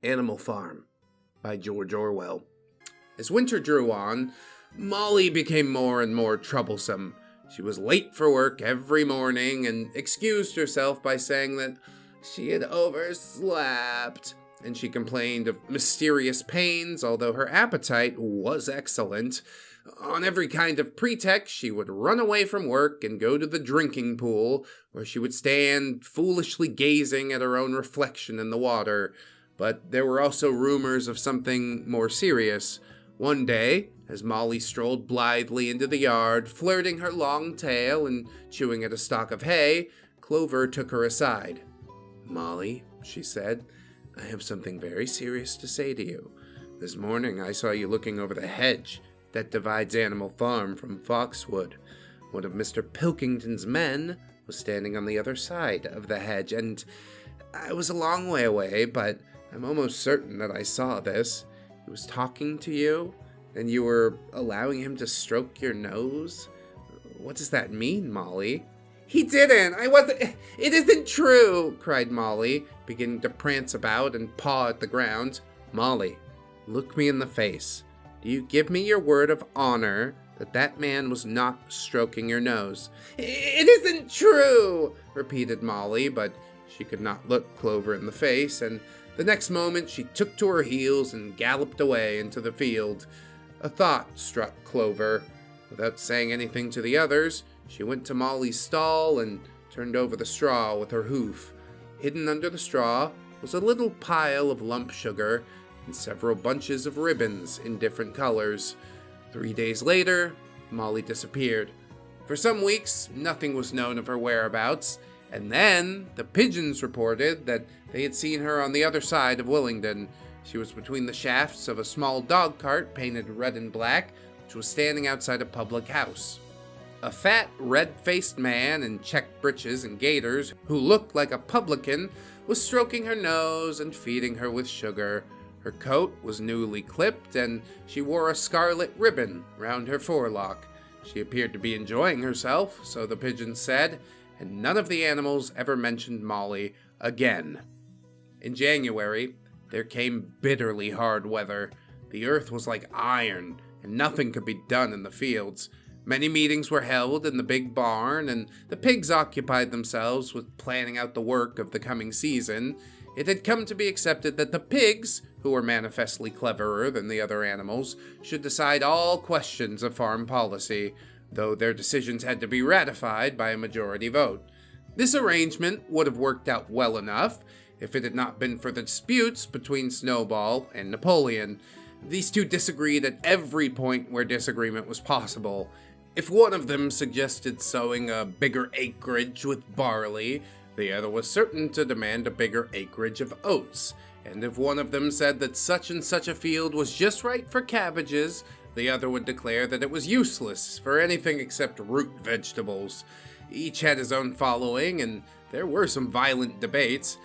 Animal Farm by George Orwell. As winter drew on, Molly became more and more troublesome. She was late for work every morning and excused herself by saying that she had overslept, and she complained of mysterious pains, although her appetite was excellent. On every kind of pretext, she would run away from work and go to the drinking pool, where she would stand foolishly gazing at her own reflection in the water. But there were also rumors of something more serious. One day, as Molly strolled blithely into the yard, flirting her long tail and chewing at a stalk of hay, Clover took her aside. "Molly," she said, "I have something very serious to say to you. This morning I saw you looking over the hedge that divides Animal Farm from Foxwood. One of Mr. Pilkington's men was standing on the other side of the hedge, and I was a long way away, but I'm almost certain that I saw this. He was talking to you, and you were allowing him to stroke your nose. What does that mean, Molly?" "He didn't! I wasn't! It isn't true!" cried Molly, beginning to prance about and paw at the ground. "Molly, look me in the face. Do you give me your word of honor that that man was not stroking your nose?" "It isn't true!" repeated Molly, but she could not look Clover in the face, and the next moment she took to her heels and galloped away into the field. A thought struck Clover. Without saying anything to the others, she went to Molly's stall and turned over the straw with her hoof. Hidden under the straw was a little pile of lump sugar and several bunches of ribbons in different colors. 3 days later, Molly disappeared. For some weeks, nothing was known of her whereabouts, and then the pigeons reported that they had seen her on the other side of Willingdon. She was between the shafts of a small dog cart painted red and black, which was standing outside a public house. A fat, red-faced man in checked breeches and gaiters, who looked like a publican, was stroking her nose and feeding her with sugar. Her coat was newly clipped, and she wore a scarlet ribbon round her forelock. She appeared to be enjoying herself, so the pigeons said, and none of the animals ever mentioned Molly again. In January, there came bitterly hard weather. The earth was like iron, and nothing could be done in the fields. Many meetings were held in the big barn, and the pigs occupied themselves with planning out the work of the coming season. It had come to be accepted that the pigs, who were manifestly cleverer than the other animals, should decide all questions of farm policy, though their decisions had to be ratified by a majority vote. This arrangement would have worked out well enough if it had not been for the disputes between Snowball and Napoleon. These two disagreed at every point where disagreement was possible. If one of them suggested sowing a bigger acreage with barley, the other was certain to demand a bigger acreage of oats. And if one of them said that such and such a field was just right for cabbages, the other would declare that it was useless for anything except root vegetables. Each had his own following, and there were some violent debates.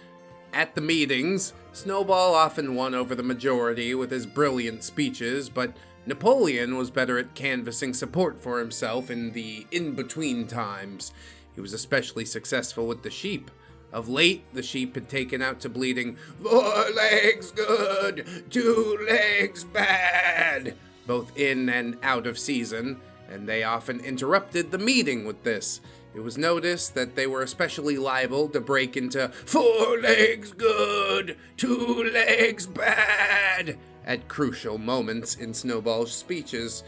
At the meetings, Snowball often won over the majority with his brilliant speeches, but Napoleon was better at canvassing support for himself in the in-between times. He was especially successful with the sheep. Of late, the sheep had taken out to bleating, "4 legs good, 2 legs bad," both in and out of season, and they often interrupted the meeting with this. It was noticed that they were especially liable to break into 4 legs good, 2 legs bad at crucial moments in Snowball's speeches.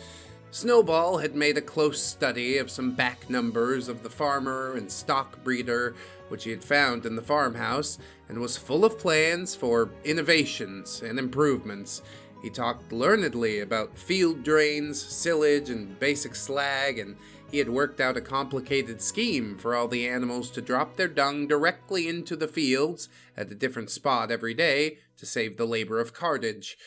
Snowball had made a close study of some back numbers of the farmer and stock breeder which he had found in the farmhouse, and was full of plans for innovations and improvements. He talked learnedly about field drains, silage, and basic slag, and he had worked out a complicated scheme for all the animals to drop their dung directly into the fields at a different spot every day to save the labor of cartage.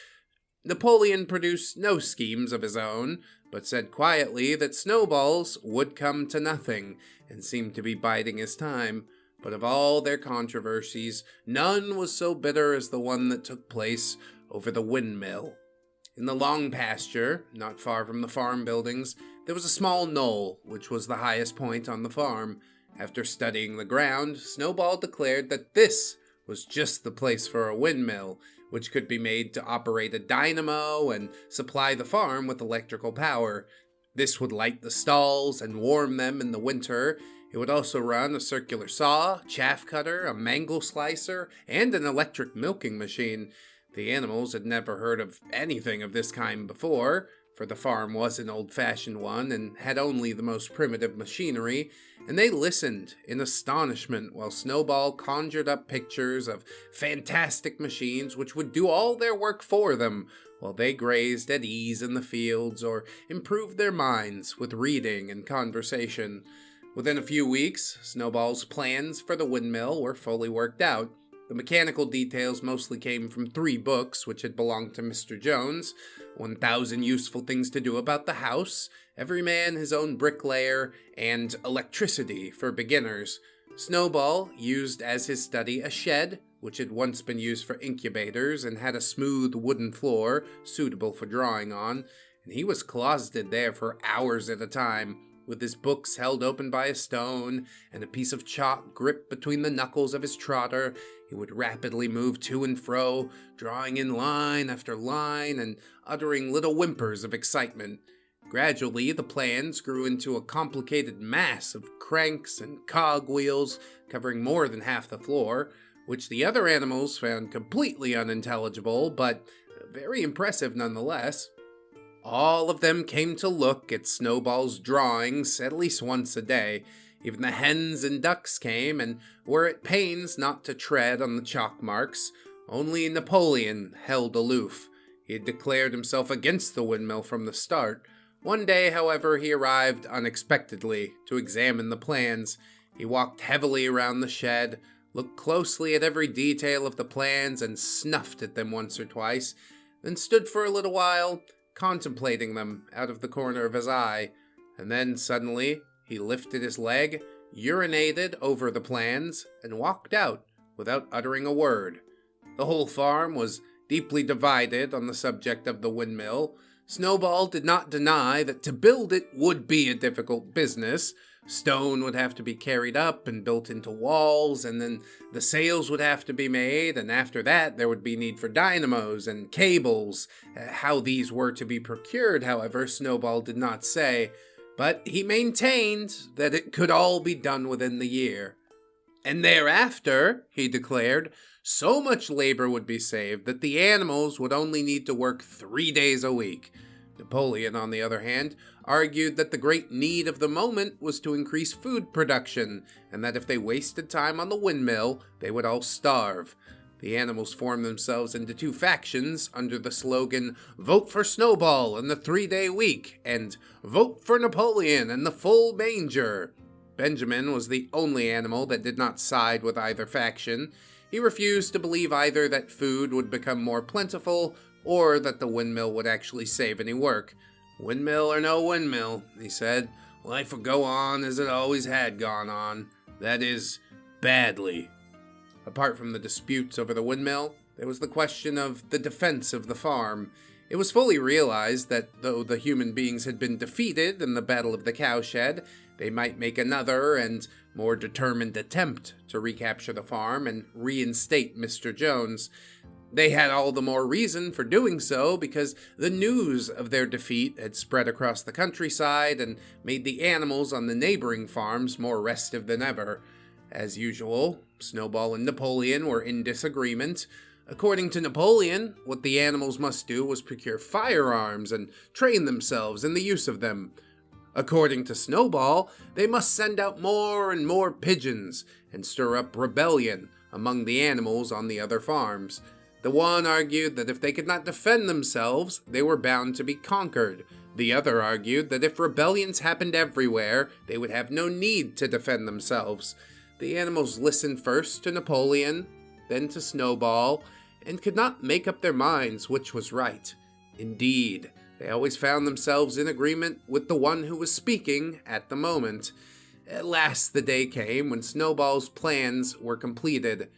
Napoleon produced no schemes of his own, but said quietly that Snowball's would come to nothing, and seemed to be biding his time. But of all their controversies, none was so bitter as the one that took place over the windmill. In the long pasture, not far from the farm buildings, there was a small knoll, which was the highest point on the farm. After studying the ground, Snowball declared that this was just the place for a windmill. which could be made to operate a dynamo and supply the farm with electrical power. This would light the stalls and warm them in the winter. It would also run a circular saw, chaff cutter, a mangle slicer, and an electric milking machine. The animals had never heard of anything of this kind before, for the farm was an old-fashioned one and had only the most primitive machinery, and they listened in astonishment while Snowball conjured up pictures of fantastic machines which would do all their work for them, while they grazed at ease in the fields or improved their minds with reading and conversation. Within a few weeks, Snowball's plans for the windmill were fully worked out. The mechanical details mostly came from 3 books which had belonged to Mr. Jones: 1,000 Useful Things to Do About the House, Every Man His Own Bricklayer, and Electricity for Beginners. Snowball used as his study a shed, which had once been used for incubators and had a smooth wooden floor suitable for drawing on, and he was closeted there for hours at a time, with his books held open by a stone and a piece of chalk gripped between the knuckles of his trotter. He would rapidly move to and fro, drawing in line after line and uttering little whimpers of excitement. Gradually, the plans grew into a complicated mass of cranks and cogwheels covering more than half the floor, which the other animals found completely unintelligible, but very impressive nonetheless. All of them came to look at Snowball's drawings at least once a day. Even the hens and ducks came and were at pains not to tread on the chalk marks. Only Napoleon held aloof. He had declared himself against the windmill from the start. One day, however, he arrived unexpectedly to examine the plans. He walked heavily around the shed, looked closely at every detail of the plans and snuffed at them once or twice, then stood for a little while, contemplating them out of the corner of his eye, and then suddenly he lifted his leg, urinated over the plans, and walked out without uttering a word. The whole farm was deeply divided on the subject of the windmill. Snowball did not deny that to build it would be a difficult business. Stone would have to be carried up and built into walls, and then the sails would have to be made, and after that there would be need for dynamos and cables. How these were to be procured, however, Snowball did not say, but he maintained that it could all be done within the year. And thereafter, he declared, so much labor would be saved that the animals would only need to work 3 days a week. Napoleon, on the other hand, argued that the great need of the moment was to increase food production, and that if they wasted time on the windmill, they would all starve. The animals formed themselves into 2 factions under the slogan, "Vote for Snowball and the 3-day week," and "Vote for Napoleon and the full manger." Benjamin was the only animal that did not side with either faction. He refused to believe either that food would become more plentiful or that the windmill would actually save any work. "Windmill or no windmill," he said, "life would go on as it always had gone on. That is, badly." Apart from the disputes over the windmill, there was the question of the defense of the farm. It was fully realized that though the human beings had been defeated in the Battle of the Cowshed, they might make another and more determined attempt to recapture the farm and reinstate Mr. Jones. They had all the more reason for doing so because the news of their defeat had spread across the countryside and made the animals on the neighboring farms more restive than ever. As usual, Snowball and Napoleon were in disagreement. According to Napoleon, what the animals must do was procure firearms and train themselves in the use of them. According to Snowball, they must send out more and more pigeons and stir up rebellion among the animals on the other farms. The one argued that if they could not defend themselves, they were bound to be conquered. The other argued that if rebellions happened everywhere, they would have no need to defend themselves. The animals listened first to Napoleon, then to Snowball, and could not make up their minds which was right. Indeed, they always found themselves in agreement with the one who was speaking at the moment. At last the day came when Snowball's plans were completed.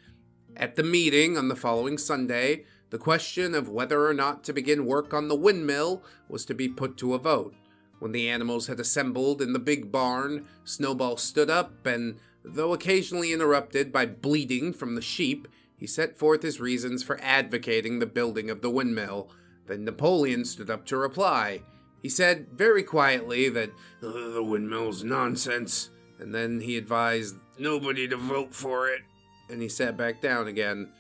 At the meeting on the following Sunday, the question of whether or not to begin work on the windmill was to be put to a vote. When the animals had assembled in the big barn, Snowball stood up and, though occasionally interrupted by bleating from the sheep, he set forth his reasons for advocating the building of the windmill. Then Napoleon stood up to reply. He said very quietly that the windmill's nonsense, and then he advised nobody to vote for it, and he sat back down again.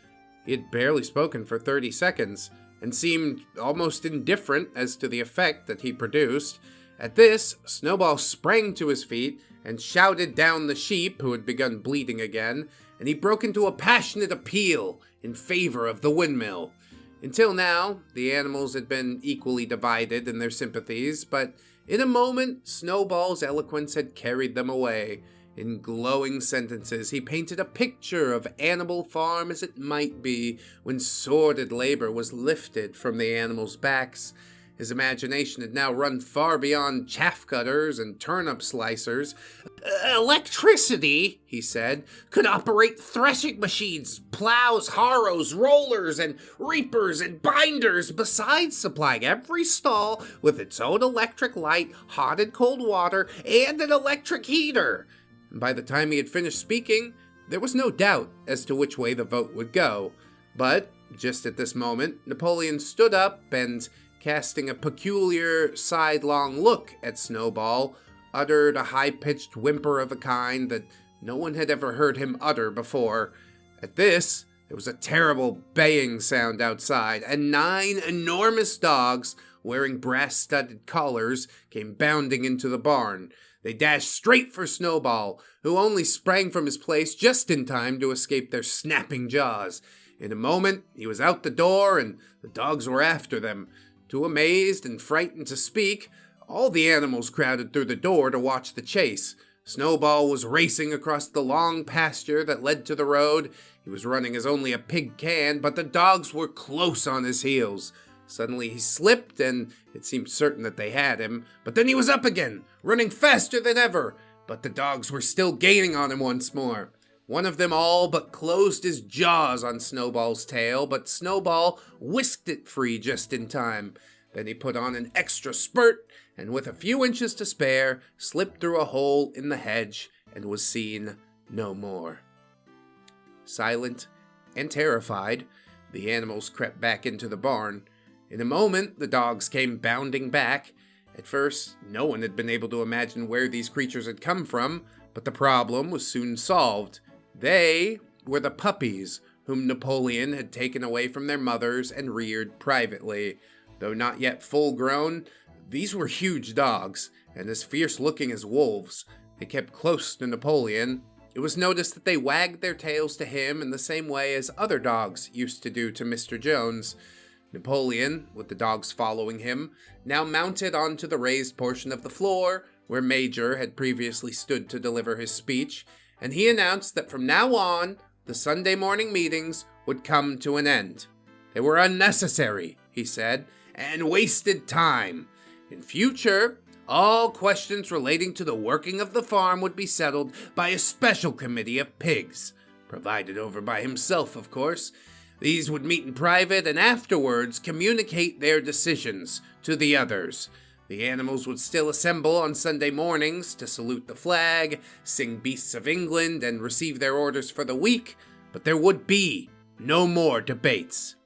He had barely spoken for 30 seconds, and seemed almost indifferent as to the effect that he produced. At this, Snowball sprang to his feet and shouted down the sheep, who had begun bleating again, and he broke into a passionate appeal in favor of the windmill. Until now, the animals had been equally divided in their sympathies, but in a moment, Snowball's eloquence had carried them away. In glowing sentences, he painted a picture of Animal Farm as it might be when sordid labor was lifted from the animals' backs. His imagination had now run far beyond chaff cutters and turnip slicers. Electricity, he said, could operate threshing machines, plows, harrows, rollers, and reapers and binders, besides supplying every stall with its own electric light, hot and cold water, and an electric heater. By the time he had finished speaking, there was no doubt as to which way the vote would go. But, just at this moment, Napoleon stood up and, casting a peculiar, sidelong look at Snowball, uttered a high-pitched whimper of a kind that no one had ever heard him utter before. At this, there was a terrible baying sound outside, and 9 enormous dogs, wearing brass-studded collars, came bounding into the barn. They dashed straight for Snowball, who only sprang from his place just in time to escape their snapping jaws. In a moment, he was out the door, and the dogs were after them. Too amazed and frightened to speak, all the animals crowded through the door to watch the chase. Snowball was racing across the long pasture that led to the road. He was running as only a pig can, but the dogs were close on his heels. Suddenly he slipped, and it seemed certain that they had him. But then he was up again, running faster than ever. But the dogs were still gaining on him once more. One of them all but closed his jaws on Snowball's tail, but Snowball whisked it free just in time. Then he put on an extra spurt, and with a few inches to spare, slipped through a hole in the hedge and was seen no more. Silent and terrified, the animals crept back into the barn. In a moment, the dogs came bounding back. At first, no one had been able to imagine where these creatures had come from, but the problem was soon solved. They were the puppies whom Napoleon had taken away from their mothers and reared privately. Though not yet full grown, these were huge dogs, and as fierce-looking as wolves. They kept close to Napoleon. It was noticed that they wagged their tails to him in the same way as other dogs used to do to Mr. Jones. Napoleon, with the dogs following him, now mounted onto the raised portion of the floor, where Major had previously stood to deliver his speech, and he announced that from now on, the Sunday morning meetings would come to an end. They were unnecessary, he said, and wasted time. In future, all questions relating to the working of the farm would be settled by a special committee of pigs, provided over by himself, of course. These would meet in private and afterwards communicate their decisions to the others. The animals would still assemble on Sunday mornings to salute the flag, sing Beasts of England, and receive their orders for the week, but there would be no more debates.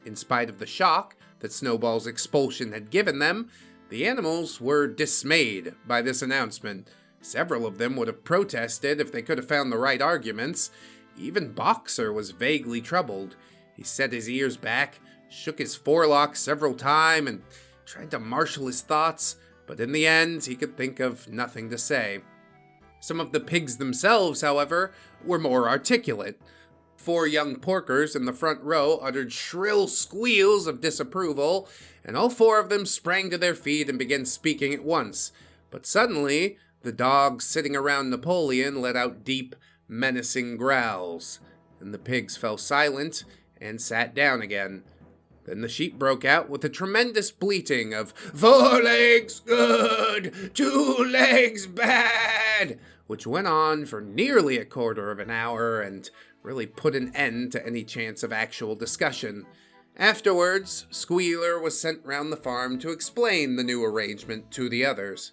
In spite of the shock that Snowball's expulsion had given them, the animals were dismayed by this announcement. Several of them would have protested if they could have found the right arguments. Even Boxer was vaguely troubled. He set his ears back, shook his forelock several times, and tried to marshal his thoughts, but in the end he could think of nothing to say. Some of the pigs themselves, however, were more articulate. 4 young porkers in the front row uttered shrill squeals of disapproval, and all 4 of them sprang to their feet and began speaking at once. But suddenly, the dogs sitting around Napoleon let out deep, menacing growls, and the pigs fell silent and sat down again. Then the sheep broke out with a tremendous bleating of 4 legs good, 2 legs bad, which went on for nearly a quarter of an hour and really put an end to any chance of actual discussion. Afterwards, Squealer was sent round the farm to explain the new arrangement to the others.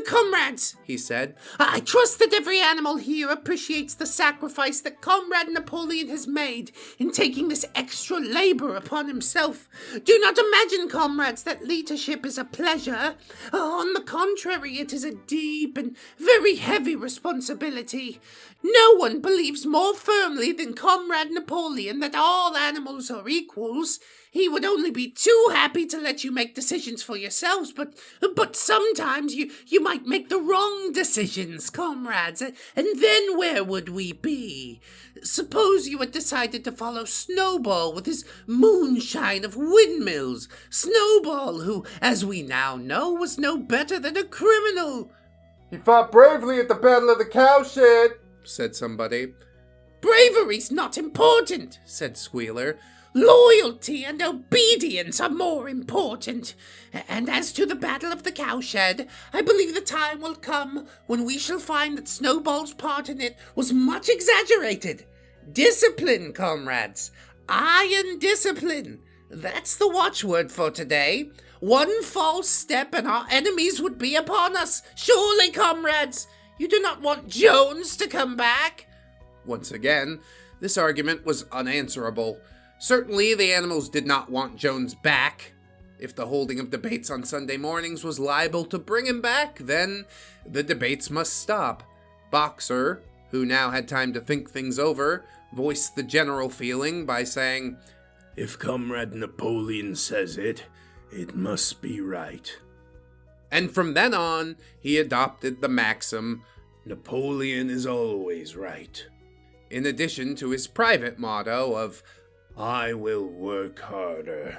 Comrades, he said, I trust that every animal here appreciates the sacrifice that Comrade Napoleon has made in taking this extra labor upon himself. Do not imagine, comrades, that leadership is a pleasure. On the contrary, it is a deep and very heavy responsibility. No one believes more firmly than Comrade Napoleon that all animals are equals. He would only be too happy to let you make decisions for yourselves, but sometimes you might make the wrong decisions, comrades, and then where would we be? Suppose you had decided to follow Snowball with his moonshine of windmills. Snowball, who, as we now know, was no better than a criminal. He fought bravely at the Battle of the Cowshed, said somebody. Bravery's not important, said Squealer. Loyalty and obedience are more important. And as to the Battle of the Cowshed, I believe the time will come when we shall find that Snowball's part in it was much exaggerated. Discipline, comrades. Iron discipline. That's the watchword for today. One false step and our enemies would be upon us. Surely, comrades, you do not want Jones to come back? Once again, this argument was unanswerable. Certainly, the animals did not want Jones back. If the holding of debates on Sunday mornings was liable to bring him back, then the debates must stop. Boxer, who now had time to think things over, voiced the general feeling by saying, "If Comrade Napoleon says it, it must be right." And from then on, he adopted the maxim, "Napoleon is always right," in addition to his private motto of, "I will work harder."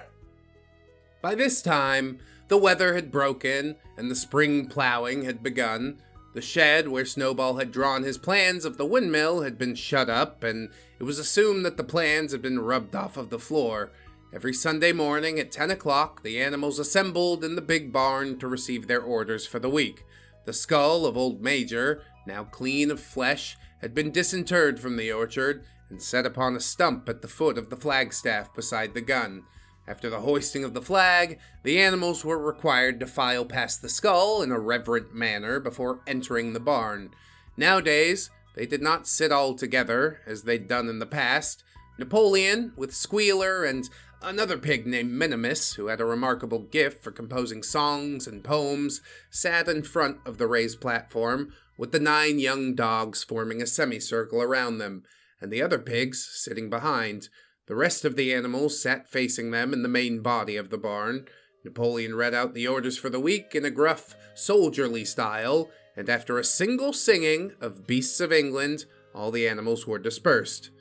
By this time, the weather had broken and the spring plowing had begun. The shed where Snowball had drawn his plans of the windmill had been shut up, and it was assumed that the plans had been rubbed off of the floor. Every Sunday morning at 10 o'clock, the animals assembled in the big barn to receive their orders for the week. The skull of Old Major, now clean of flesh, had been disinterred from the orchard and set upon a stump at the foot of the flagstaff beside the gun. After the hoisting of the flag, the animals were required to file past the skull in a reverent manner before entering the barn. Nowadays, they did not sit all together, as they'd done in the past. Napoleon, with Squealer and another pig named Minimus, who had a remarkable gift for composing songs and poems, sat in front of the raised platform, with the 9 young dogs forming a semicircle around them, and the other pigs sitting behind. The rest of the animals sat facing them in the main body of the barn. Napoleon read out the orders for the week in a gruff, soldierly style, and after a single singing of Beasts of England, all the animals were dispersed.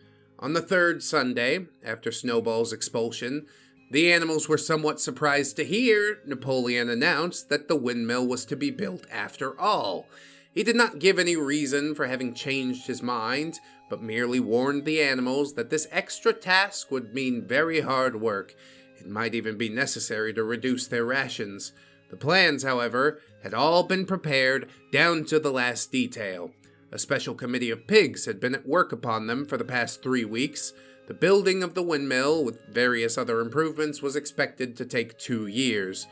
On the 3rd Sunday, after Snowball's expulsion, the animals were somewhat surprised to hear Napoleon announce that the windmill was to be built after all. He did not give any reason for having changed his mind, but merely warned the animals that this extra task would mean very hard work. It might even be necessary to reduce their rations. The plans, however, had all been prepared down to the last detail. A special committee of pigs had been at work upon them for the past 3 weeks. The building of the windmill, with various other improvements, was expected to take 2 years.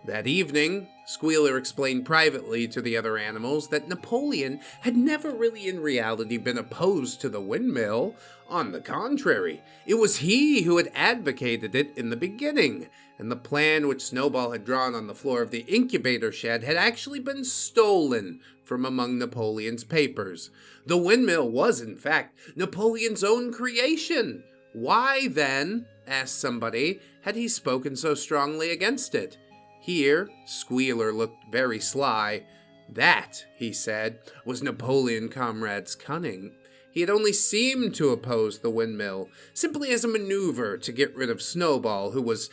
That evening, Squealer explained privately to the other animals that Napoleon had never really in reality been opposed to the windmill. On the contrary, it was he who had advocated it in the beginning, and the plan which Snowball had drawn on the floor of the incubator shed had actually been stolen from among Napoleon's papers. The windmill was, in fact, Napoleon's own creation. Why, then, asked somebody, had he spoken so strongly against it? Here, Squealer looked very sly. That, he said, was Napoleon Comrade's cunning. He had only seemed to oppose the windmill, simply as a maneuver to get rid of Snowball, who was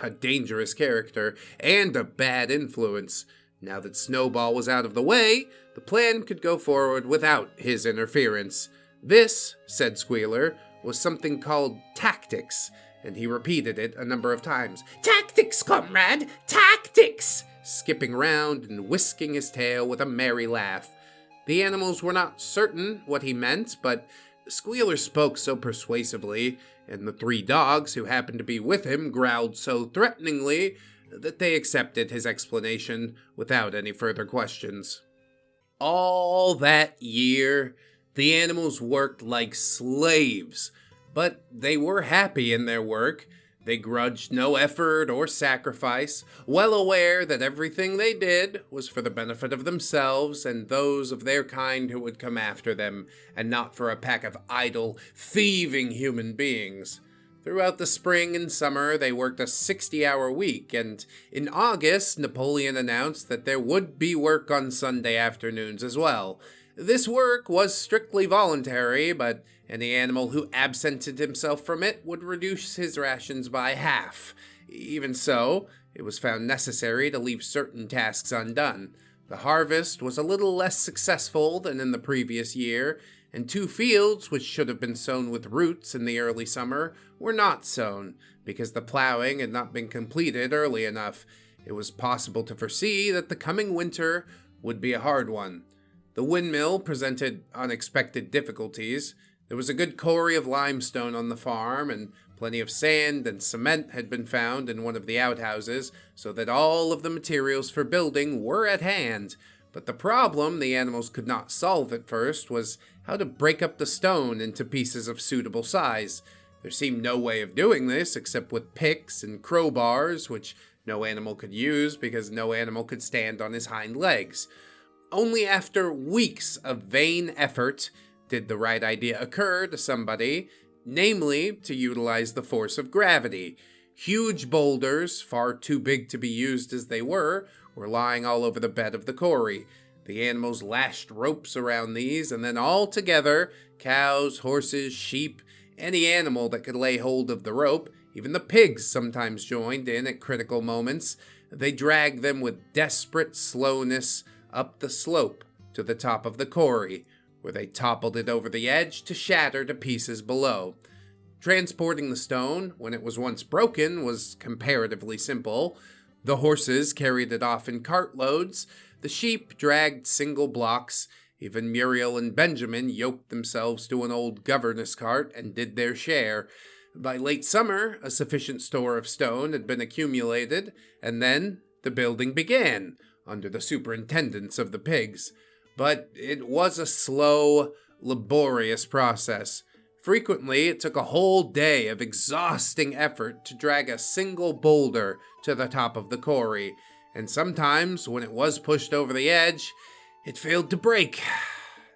a dangerous character and a bad influence. Now that Snowball was out of the way, the plan could go forward without his interference. This, said Squealer, was something called tactics, and he repeated it a number of times. "Tactics, comrade! Tactics!" skipping round and whisking his tail with a merry laugh. The animals were not certain what he meant, but Squealer spoke so persuasively, and the 3 dogs who happened to be with him growled so threateningly, that they accepted his explanation without any further questions. All that year, the animals worked like slaves, but they were happy in their work. They grudged no effort or sacrifice, well aware that everything they did was for the benefit of themselves and those of their kind who would come after them, and not for a pack of idle, thieving human beings. Throughout the spring and summer, they worked a 60-hour week, and in August, Napoleon announced that there would be work on Sunday afternoons as well. This work was strictly voluntary, but any animal who absented himself from it would reduce his rations by half. Even so, it was found necessary to leave certain tasks undone. The harvest was a little less successful than in the previous year, and 2 fields, which should have been sown with roots in the early summer, were not sown, because the plowing had not been completed early enough. It was possible to foresee that the coming winter would be a hard one. The windmill presented unexpected difficulties. There was a good quarry of limestone on the farm, and plenty of sand and cement had been found in one of the outhouses, so that all of the materials for building were at hand. But the problem the animals could not solve at first was how to break up the stone into pieces of suitable size. There seemed no way of doing this except with picks and crowbars, which no animal could use because no animal could stand on his hind legs. Only after weeks of vain effort did the right idea occur to somebody, namely to utilize the force of gravity. Huge boulders, far too big to be used as they were lying all over the bed of the quarry. The animals lashed ropes around these, and then all together, cows, horses, sheep, any animal that could lay hold of the rope, even the pigs sometimes joined in at critical moments, they dragged them with desperate slowness up the slope to the top of the quarry, where they toppled it over the edge to shatter to pieces below. Transporting the stone, when it was once broken, was comparatively simple. The horses carried it off in cartloads, the sheep dragged single blocks, even Muriel and Benjamin yoked themselves to an old governess cart and did their share. By late summer, a sufficient store of stone had been accumulated, and then the building began, under the superintendence of the pigs. But it was a slow, laborious process. Frequently, it took a whole day of exhausting effort to drag a single boulder to the top of the quarry, and sometimes, when it was pushed over the edge, it failed to break.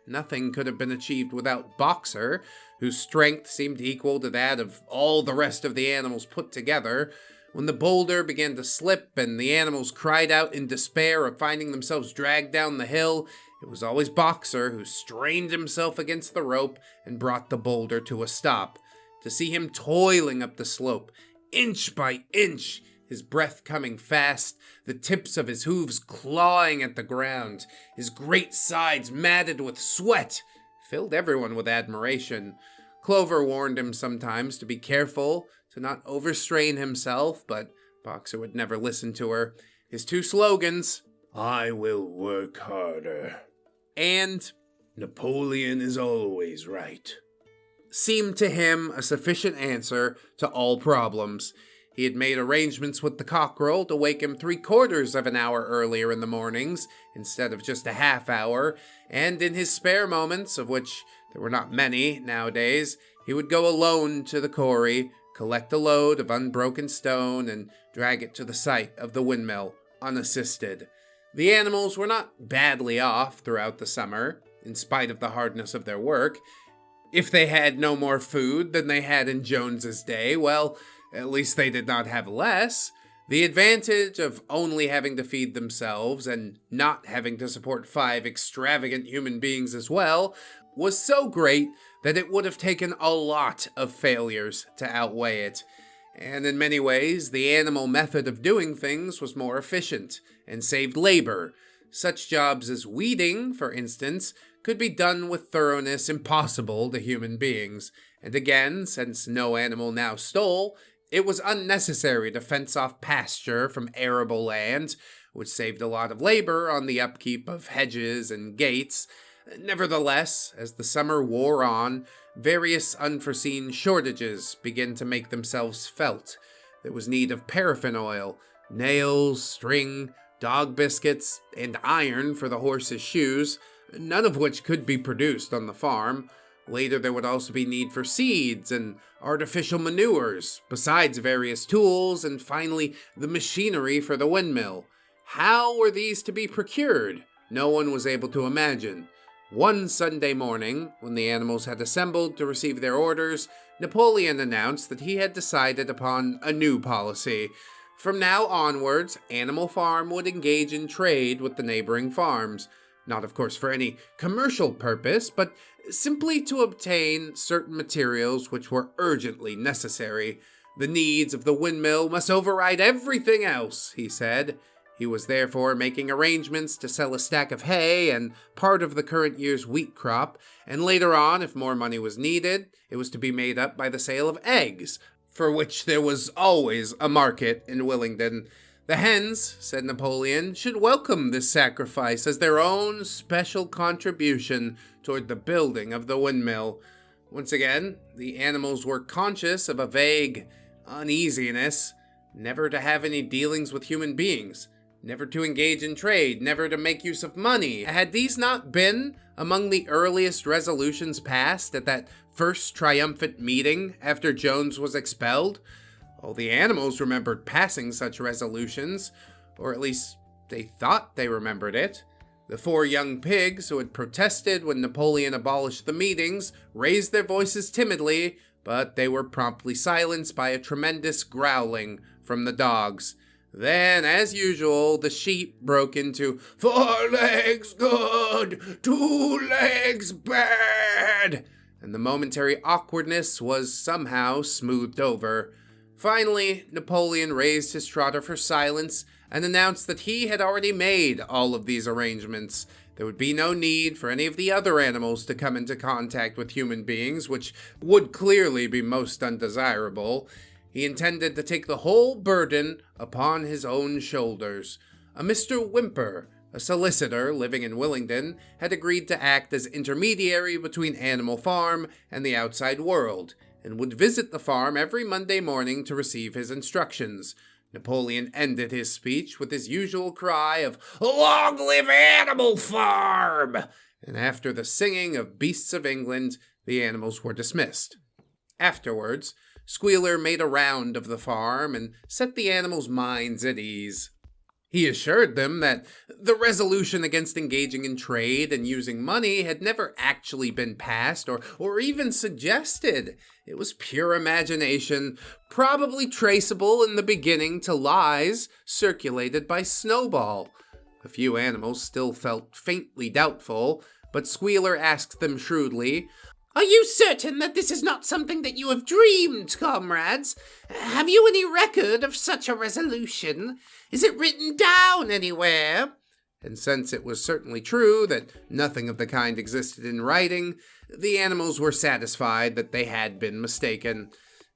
Nothing could have been achieved without Boxer, whose strength seemed equal to that of all the rest of the animals put together. When the boulder began to slip and the animals cried out in despair of finding themselves dragged down the hill, it was always Boxer who strained himself against the rope and brought the boulder to a stop. To see him toiling up the slope, inch by inch, his breath coming fast, the tips of his hooves clawing at the ground, his great sides matted with sweat, filled everyone with admiration. Clover warned him sometimes to be careful, to not overstrain himself, but Boxer would never listen to her. His 2 slogans, "I will work harder," and "Napoleon is always right," seemed to him a sufficient answer to all problems. He had made arrangements with the cockerel to wake him 3/4 of an hour earlier in the mornings, instead of just a half hour, and in his spare moments, of which there were not many nowadays, he would go alone to the quarry, collect a load of unbroken stone, and drag it to the site of the windmill, unassisted. The animals were not badly off throughout the summer, in spite of the hardness of their work. If they had no more food than they had in Jones's day, well, at least they did not have less. The advantage of only having to feed themselves and not having to support 5 extravagant human beings as well was so great that it would have taken a lot of failures to outweigh it. And in many ways, the animal method of doing things was more efficient and saved labor. Such jobs as weeding, for instance, could be done with thoroughness impossible to human beings. And again, since no animal now stole, it was unnecessary to fence off pasture from arable land, which saved a lot of labor on the upkeep of hedges and gates. Nevertheless, as the summer wore on, various unforeseen shortages began to make themselves felt. There was need of paraffin oil, nails, string, dog biscuits, and iron for the horse's shoes, none of which could be produced on the farm. Later, there would also be need for seeds and artificial manures, besides various tools, and finally, the machinery for the windmill. How were these to be procured? No one was able to imagine. One Sunday morning, when the animals had assembled to receive their orders, Napoleon announced that he had decided upon a new policy. From now onwards, Animal Farm would engage in trade with the neighboring farms. Not, of course, for any commercial purpose, but simply to obtain certain materials which were urgently necessary. The needs of the windmill must override everything else, he said. He was therefore making arrangements to sell a stack of hay and part of the current year's wheat crop, and later on, if more money was needed, it was to be made up by the sale of eggs, for which there was always a market in Willingdon. The hens, said Napoleon, should welcome this sacrifice as their own special contribution toward the building of the windmill. Once again, the animals were conscious of a vague uneasiness, never to have any dealings with human beings, never to engage in trade, never to make use of money. Had these not been among the earliest resolutions passed at that first triumphant meeting after Jones was expelled? All the animals remembered passing such resolutions, or at least they thought they remembered it. The 4 young pigs who had protested when Napoleon abolished the meetings raised their voices timidly, but they were promptly silenced by a tremendous growling from the dogs. Then, as usual, the sheep broke into 4 legs good, 2 legs bad, and the momentary awkwardness was somehow smoothed over. Finally, Napoleon raised his trotter for silence and announced that he had already made all of these arrangements. There would be no need for any of the other animals to come into contact with human beings, which would clearly be most undesirable. He intended to take the whole burden upon his own shoulders. A Mr. Whymper, a solicitor living in Willingdon, had agreed to act as intermediary between Animal Farm and the outside world, and would visit the farm every Monday morning to receive his instructions. Napoleon ended his speech with his usual cry of, "Long live Animal Farm!" And after the singing of Beasts of England, the animals were dismissed. Afterwards, Squealer made a round of the farm and set the animals' minds at ease. He assured them that the resolution against engaging in trade and using money had never actually been passed or even suggested. It was pure imagination, probably traceable in the beginning to lies circulated by Snowball. A few animals still felt faintly doubtful, but Squealer asked them shrewdly, "Are you certain that this is not something that you have dreamed, comrades? Have you any record of such a resolution? Is it written down anywhere?" And since it was certainly true that nothing of the kind existed in writing, the animals were satisfied that they had been mistaken.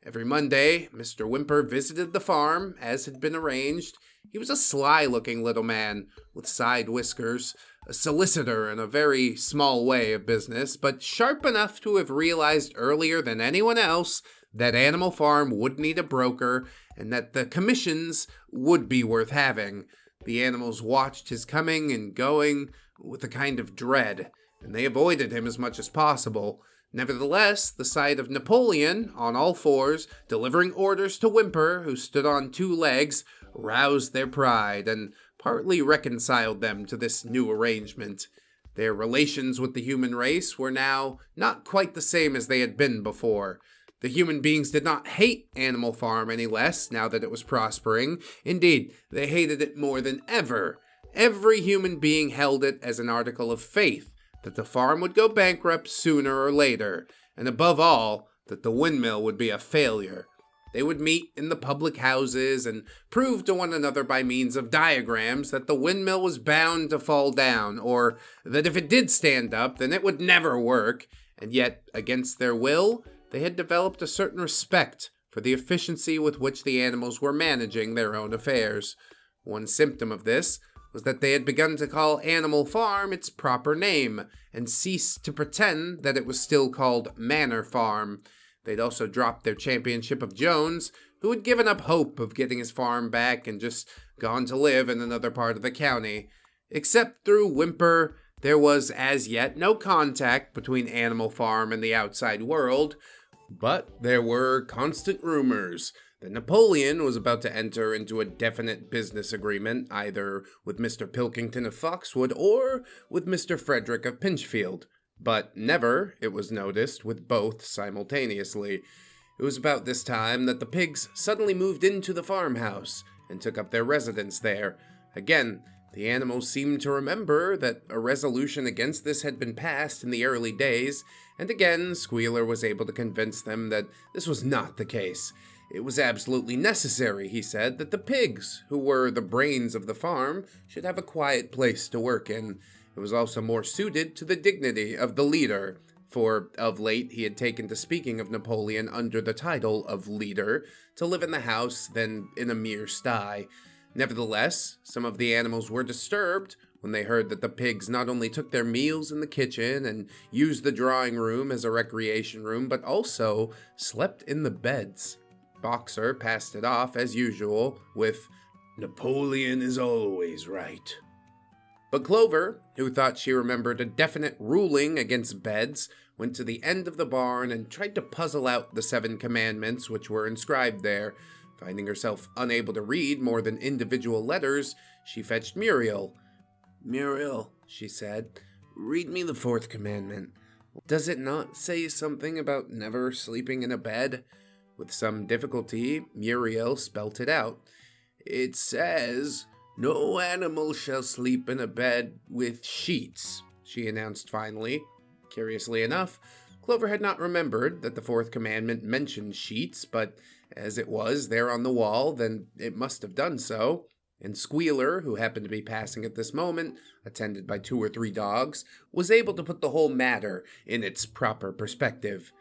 Every Monday, Mr. Whymper visited the farm, as had been arranged. He was a sly-looking little man, with side whiskers, a solicitor in a very small way of business, but sharp enough to have realized earlier than anyone else that Animal Farm would need a broker, and that the commissions would be worth having. The animals watched his coming and going with a kind of dread, and they avoided him as much as possible. Nevertheless, the sight of Napoleon, on all fours, delivering orders to Whymper, who stood on 2 legs, roused their pride, and partly reconciled them to this new arrangement. Their relations with the human race were now not quite the same as they had been before. The human beings did not hate Animal Farm any less now that it was prospering. Indeed, they hated it more than ever. Every human being held it as an article of faith that the farm would go bankrupt sooner or later, and above all, that the windmill would be a failure. They would meet in the public houses and prove to one another by means of diagrams that the windmill was bound to fall down, or that if it did stand up, then it would never work. And yet, against their will, they had developed a certain respect for the efficiency with which the animals were managing their own affairs. One symptom of this was that they had begun to call Animal Farm its proper name, and ceased to pretend that it was still called Manor Farm. They'd also dropped their championship of Jones, who had given up hope of getting his farm back and just gone to live in another part of the county. Except through Whimper, there was as yet no contact between Animal Farm and the outside world, but there were constant rumors that Napoleon was about to enter into a definite business agreement, either with Mr. Pilkington of Foxwood or with Mr. Frederick of Pinchfield. But never, it was noticed, with both simultaneously. It was about this time that the pigs suddenly moved into the farmhouse and took up their residence there. Again, the animals seemed to remember that a resolution against this had been passed in the early days, and again Squealer was able to convince them that this was not the case. It was absolutely necessary, he said, that the pigs, who were the brains of the farm, should have a quiet place to work in. It was also more suited to the dignity of the leader, for of late he had taken to speaking of Napoleon under the title of leader, to live in the house than in a mere sty. Nevertheless, some of the animals were disturbed when they heard that the pigs not only took their meals in the kitchen and used the drawing room as a recreation room, but also slept in the beds. Boxer passed it off, as usual, with, "Napoleon is always right." But Clover, who thought she remembered a definite ruling against beds, went to the end of the barn and tried to puzzle out the 7 commandments which were inscribed there. Finding herself unable to read more than individual letters, she fetched Muriel. "Muriel," she said, "read me the 4th commandment. Does it not say something about never sleeping in a bed?" With some difficulty, Muriel spelt it out. "It says, 'No animal shall sleep in a bed with sheets,'" she announced finally. Curiously enough, Clover had not remembered that the 4th commandment mentioned sheets, but as it was there on the wall, then it must have done so. And Squealer, who happened to be passing at this moment, attended by 2 or 3 dogs, was able to put the whole matter in its proper perspective.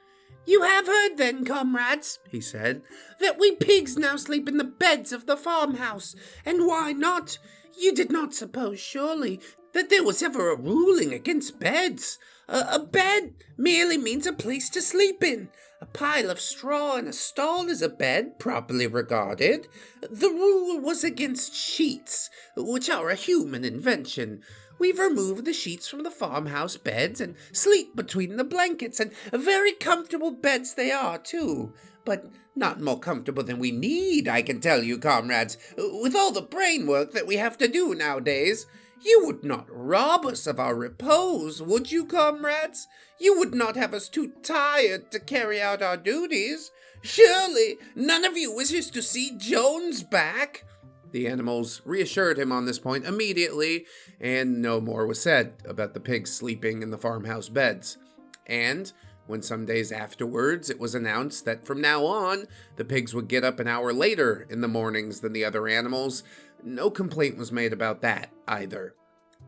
"You have heard then, comrades," he said, "that we pigs now sleep in the beds of the farmhouse. And why not? You did not suppose, surely, that there was ever a ruling against beds. A bed merely means a place to sleep in. A pile of straw in a stall is a bed, properly regarded. The rule was against sheets, which are a human invention. We've removed the sheets from the farmhouse beds and sleep between the blankets, and very comfortable beds they are, too. But not more comfortable than we need, I can tell you, comrades, with all the brain work that we have to do nowadays. You would not rob us of our repose, would you, comrades? You would not have us too tired to carry out our duties. Surely none of you wishes to see Jones back?" The animals reassured him on this point immediately, and no more was said about the pigs sleeping in the farmhouse beds. And when some days afterwards it was announced that from now on the pigs would get up an hour later in the mornings than the other animals, no complaint was made about that either.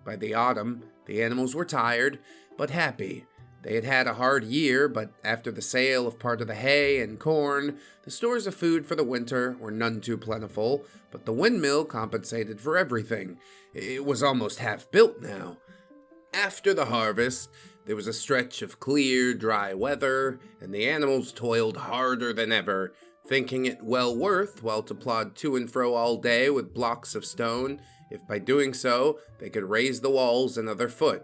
By the autumn, the animals were tired, but happy. They had had a hard year, but after the sale of part of the hay and corn, the stores of food for the winter were none too plentiful, but the windmill compensated for everything. It was almost half built now. After the harvest, there was a stretch of clear, dry weather, and the animals toiled harder than ever, thinking it well worth while to plod to and fro all day with blocks of stone, if by doing so they could raise the walls another foot.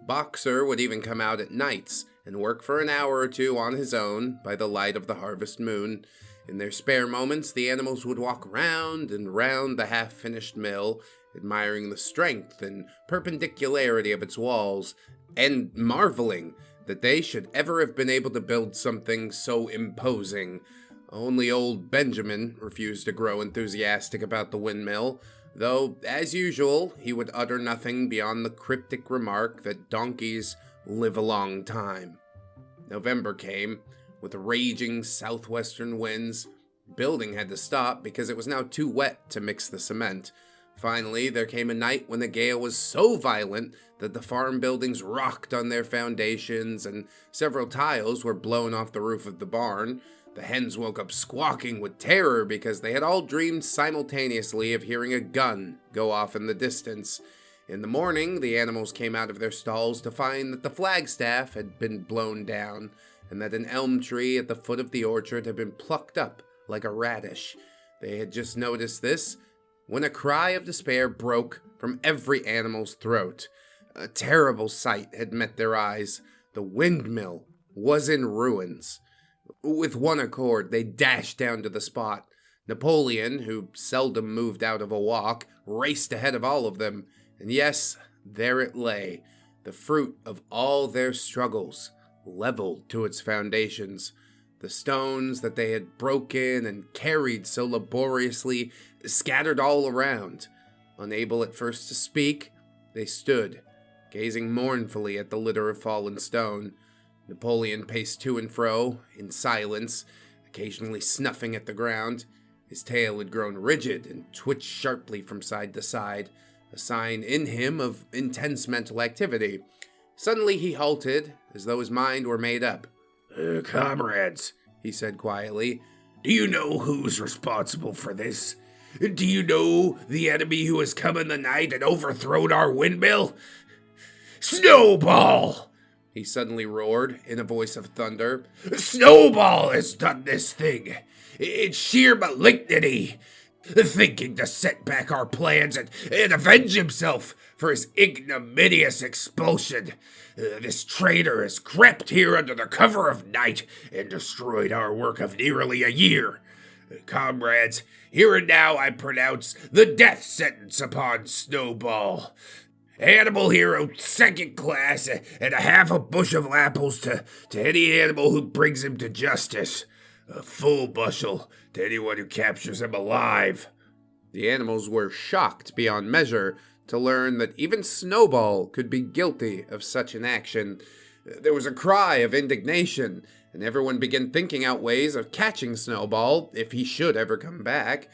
Boxer would even come out at nights and work for an hour or 2 on his own by the light of the harvest moon. In their spare moments, the animals would walk round and round the half-finished mill, admiring the strength and perpendicularity of its walls, and marveling that they should ever have been able to build something so imposing. Only old Benjamin refused to grow enthusiastic about the windmill, though, as usual, he would utter nothing beyond the cryptic remark that donkeys live a long time. November came, with raging southwestern winds. Building had to stop because it was now too wet to mix the cement. Finally, there came a night when the gale was so violent that the farm buildings rocked on their foundations and several tiles were blown off the roof of the barn. The hens woke up squawking with terror because they had all dreamed simultaneously of hearing a gun go off in the distance. In the morning, the animals came out of their stalls to find that the flagstaff had been blown down. and that an elm tree at the foot of the orchard had been plucked up like a radish. They had just noticed this when a cry of despair broke from every animal's throat. A terrible sight had met their eyes. The windmill was in ruins. With one accord, they dashed down to the spot. Napoleon, who seldom moved out of a walk, raced ahead of all of them. And yes, there it lay, the fruit of all their struggles, leveled to its foundations. The stones that they had broken and carried so laboriously scattered all around. Unable at first to speak, they stood, gazing mournfully at the litter of fallen stone. Napoleon paced to and fro, in silence, occasionally snuffing at the ground. His tail had grown rigid and twitched sharply from side to side, a sign in him of intense mental activity. Suddenly he halted, as though his mind were made up. Comrades, he said quietly, do you know who's responsible for this? Do you know the enemy who has come in the night and overthrown our windmill? Snowball! He suddenly roared in a voice of thunder. Snowball has done this thing. It's sheer malignity. Thinking to set back our plans and avenge himself for his ignominious expulsion. This traitor has crept here under the cover of night and destroyed our work of nearly a year. Comrades, here and now I pronounce the death sentence upon Snowball. Animal hero, second class, and a half a bushel of apples to any animal who brings him to justice. A full bushel to anyone who captures him alive. The animals were shocked beyond measure to learn that even Snowball could be guilty of such an action. There was a cry of indignation, and everyone began thinking out ways of catching Snowball if he should ever come back.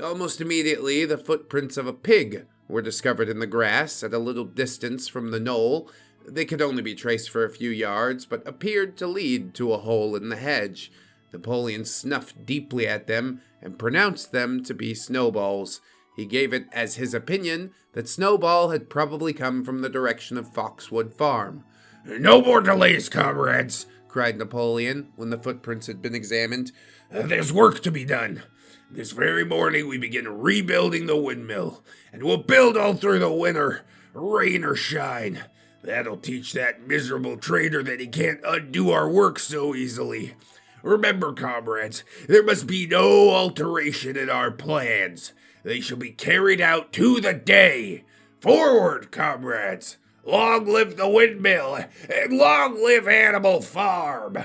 Almost immediately, the footprints of a pig were discovered in the grass at a little distance from the knoll. They could only be traced for a few yards, but appeared to lead to a hole in the hedge. Napoleon snuffed deeply at them and pronounced them to be Snowball's. He gave it as his opinion that Snowball had probably come from the direction of Foxwood Farm. No more delays, comrades, cried Napoleon when the footprints had been examined. There's work to be done. This very morning we begin rebuilding the windmill, and we'll build all through the winter, rain or shine. That'll teach that miserable traitor that he can't undo our work so easily. Remember, comrades, there must be no alteration in our plans. They shall be carried out to the day. Forward, comrades! Long live the windmill, and long live Animal Farm!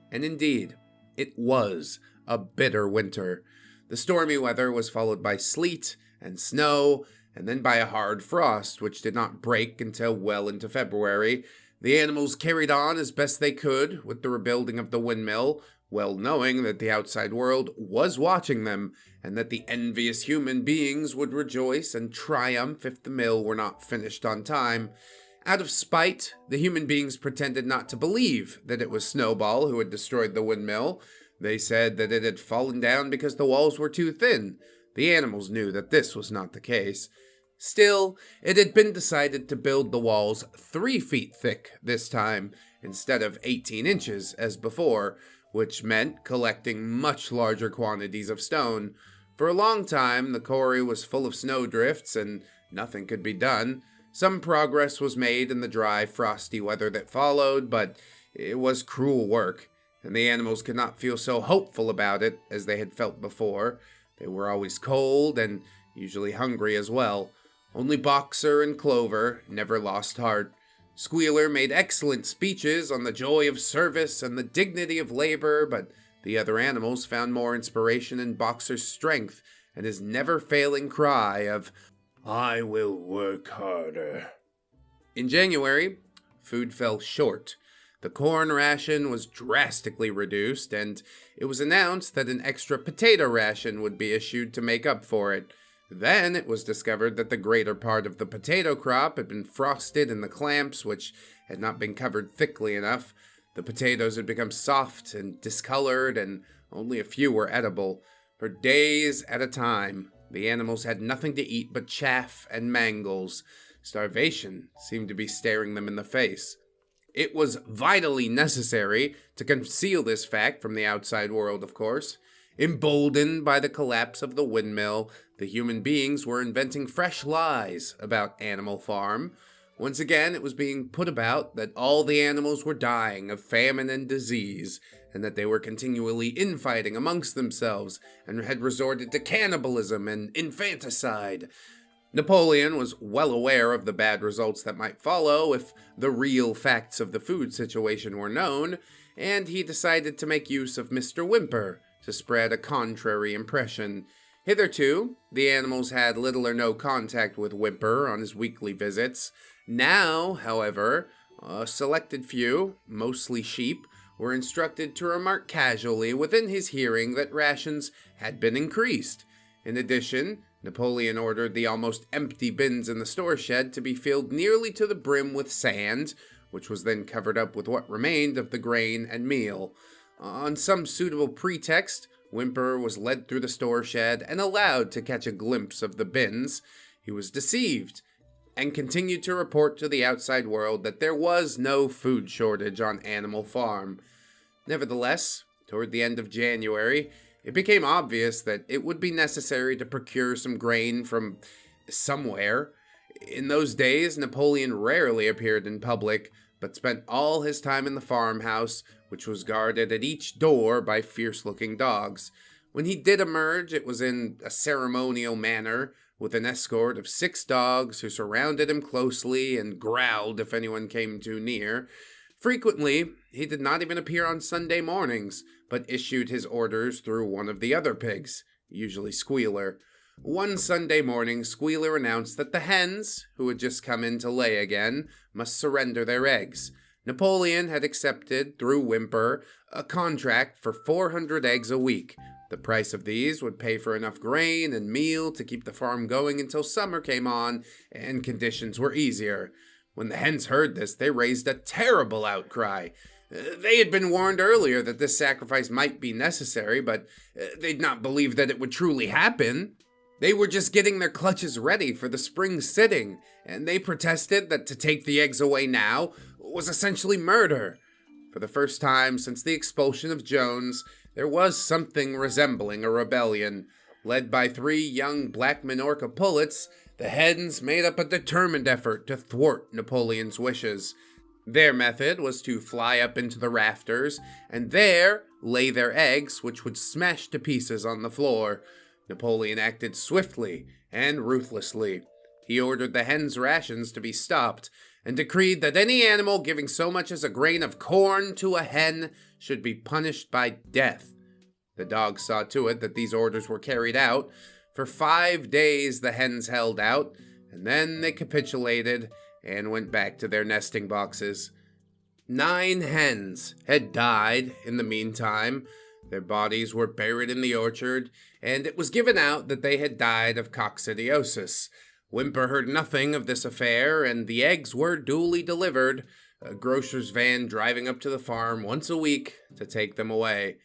And indeed, it was a bitter winter. The stormy weather was followed by sleet and snow, and then by a hard frost, which did not break until well into February. The animals carried on as best they could with the rebuilding of the windmill, well knowing that the outside world was watching them, and that the envious human beings would rejoice and triumph if the mill were not finished on time. Out of spite, the human beings pretended not to believe that it was Snowball who had destroyed the windmill. They said that it had fallen down because the walls were too thin. The animals knew that this was not the case. Still, it had been decided to build the walls 3 feet thick this time, instead of 18 inches as before, which meant collecting much larger quantities of stone. For a long time, the quarry was full of snowdrifts, and nothing could be done. Some progress was made in the dry, frosty weather that followed, but it was cruel work, and the animals could not feel so hopeful about it as they had felt before. They were always cold, and usually hungry as well. Only Boxer and Clover never lost heart. Squealer made excellent speeches on the joy of service and the dignity of labor, but the other animals found more inspiration in Boxer's strength and his never-failing cry of, "I will work harder." In January, food fell short. The corn ration was drastically reduced, and it was announced that an extra potato ration would be issued to make up for it. Then it was discovered that the greater part of the potato crop had been frosted in the clamps, which had not been covered thickly enough. The potatoes had become soft and discolored, and only a few were edible. For days at a time, the animals had nothing to eat but chaff and mangles. Starvation seemed to be staring them in the face. It was vitally necessary to conceal this fact from the outside world, of course. Emboldened by the collapse of the windmill, the human beings were inventing fresh lies about Animal Farm. Once again, it was being put about that all the animals were dying of famine and disease, and that they were continually infighting amongst themselves and had resorted to cannibalism and infanticide. Napoleon was well aware of the bad results that might follow if the real facts of the food situation were known, and he decided to make use of Mr. Whymper to spread a contrary impression. Hitherto, the animals had little or no contact with Whymper on his weekly visits. Now, however, a selected few, mostly sheep, were instructed to remark casually within his hearing that rations had been increased. In addition, Napoleon ordered the almost empty bins in the store shed to be filled nearly to the brim with sand, which was then covered up with what remained of the grain and meal. On some suitable pretext, Whymper was led through the store shed and allowed to catch a glimpse of the bins. He was deceived, and continued to report to the outside world that there was no food shortage on Animal Farm. Nevertheless, toward the end of January, it became obvious that it would be necessary to procure some grain from somewhere. In those days, Napoleon rarely appeared in public, but spent all his time in the farmhouse, which was guarded at each door by fierce-looking dogs. When he did emerge, it was in a ceremonial manner, with an escort of 6 dogs who surrounded him closely and growled if anyone came too near. Frequently, he did not even appear on Sunday mornings, but issued his orders through one of the other pigs, usually Squealer. One Sunday morning, Squealer announced that the hens, who had just come in to lay again, must surrender their eggs. Napoleon had accepted, through Whymper, a contract for 400 eggs a week. The price of these would pay for enough grain and meal to keep the farm going until summer came on and conditions were easier. When the hens heard this, they raised a terrible outcry. They had been warned earlier that this sacrifice might be necessary, but they'd not believed that it would truly happen. They were just getting their clutches ready for the spring sitting, and they protested that to take the eggs away now was essentially murder. For the first time since the expulsion of Jones, there was something resembling a rebellion. Led by 3 young black Minorca pullets, the hens made up a determined effort to thwart Napoleon's wishes. Their method was to fly up into the rafters, and there lay their eggs, which would smash to pieces on the floor. Napoleon acted swiftly and ruthlessly. He ordered the hens' rations to be stopped, and decreed that any animal giving so much as a grain of corn to a hen should be punished by death. The dogs saw to it that these orders were carried out. For 5 days the hens held out, and then they capitulated and went back to their nesting boxes. 9 hens had died in the meantime. Their bodies were buried in the orchard, and it was given out that they had died of coccidiosis. Whymper heard nothing of this affair, and the eggs were duly delivered, a grocer's van driving up to the farm once a week to take them away.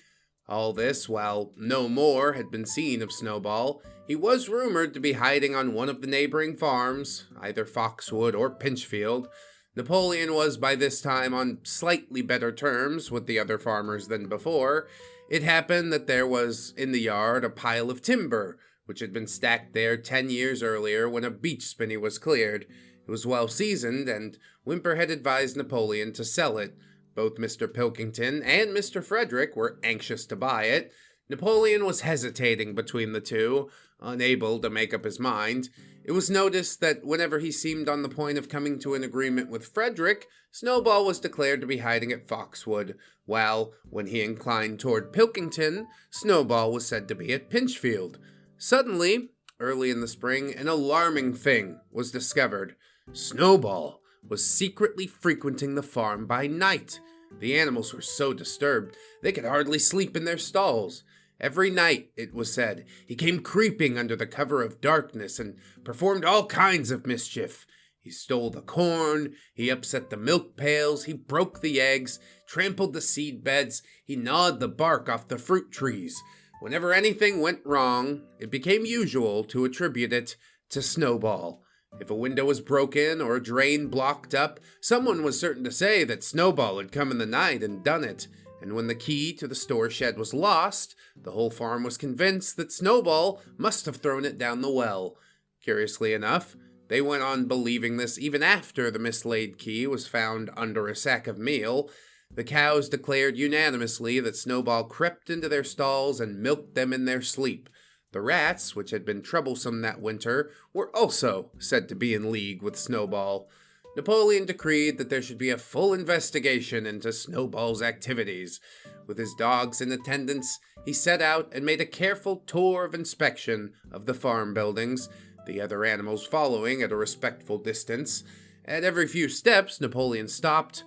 All this while no more had been seen of Snowball. He was rumored to be hiding on one of the neighboring farms, either Foxwood or Pinchfield. Napoleon was by this time on slightly better terms with the other farmers than before. It happened that there was in the yard a pile of timber, which had been stacked there 10 years earlier when a beech spinney was cleared. It was well seasoned, and Whymper had advised Napoleon to sell it. Both Mr. Pilkington and Mr. Frederick were anxious to buy it. Napoleon was hesitating between the two, unable to make up his mind. It was noticed that whenever he seemed on the point of coming to an agreement with Frederick, Snowball was declared to be hiding at Foxwood, while, when he inclined toward Pilkington, Snowball was said to be at Pinchfield. Suddenly, early in the spring, an alarming thing was discovered. Snowball was secretly frequenting the farm by night. The animals were so disturbed, they could hardly sleep in their stalls. Every night, it was said, he came creeping under the cover of darkness and performed all kinds of mischief. He stole the corn, he upset the milk pails, he broke the eggs, trampled the seed beds, he gnawed the bark off the fruit trees. Whenever anything went wrong, it became usual to attribute it to Snowball. If a window was broken or a drain blocked up, someone was certain to say that Snowball had come in the night and done it. And when the key to the store shed was lost, the whole farm was convinced that Snowball must have thrown it down the well. Curiously enough, they went on believing this even after the mislaid key was found under a sack of meal. The cows declared unanimously that Snowball crept into their stalls and milked them in their sleep. The rats, which had been troublesome that winter, were also said to be in league with Snowball. Napoleon decreed that there should be a full investigation into Snowball's activities. With his dogs in attendance, he set out and made a careful tour of inspection of the farm buildings, the other animals following at a respectful distance. At every few steps, Napoleon stopped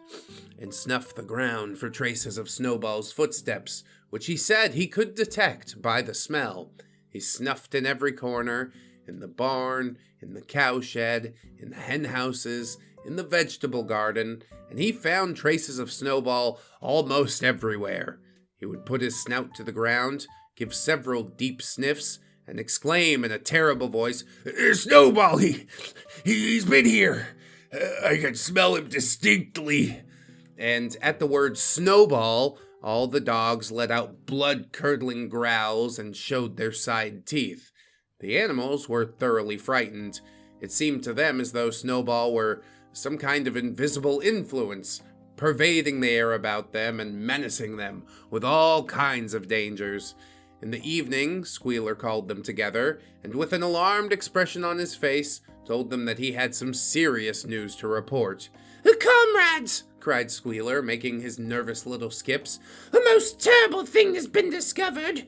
and snuffed the ground for traces of Snowball's footsteps, which he said he could detect by the smell. He snuffed in every corner, in the barn, in the cowshed, in the hen houses, in the vegetable garden, and he found traces of Snowball almost everywhere. He would put his snout to the ground, give several deep sniffs, and exclaim in a terrible voice, Snowball, he's been here. I can smell him distinctly. And at the word Snowball, all the dogs let out blood-curdling growls and showed their side teeth. The animals were thoroughly frightened. It seemed to them as though Snowball were some kind of invisible influence, pervading the air about them and menacing them with all kinds of dangers. In the evening, Squealer called them together, and with an alarmed expression on his face, told them that he had some serious news to report. "Comrades!" cried Squealer, making his nervous little skips. "A most terrible thing has been discovered.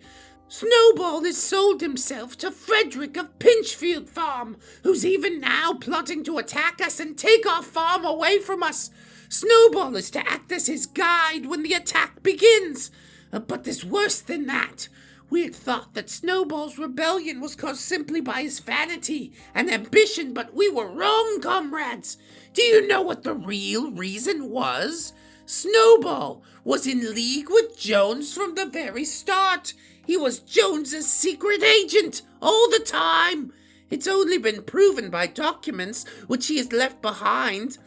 Snowball has sold himself to Frederick of Pinchfield Farm, who's even now plotting to attack us and take our farm away from us. Snowball is to act as his guide when the attack begins. But there's worse than that. We had thought that Snowball's rebellion was caused simply by his vanity and ambition, but we were wrong, comrades. Do you know what the real reason was? Snowball was in league with Jones from the very start. He was Jones's secret agent all the time. It's only been proven by documents which he has left behind,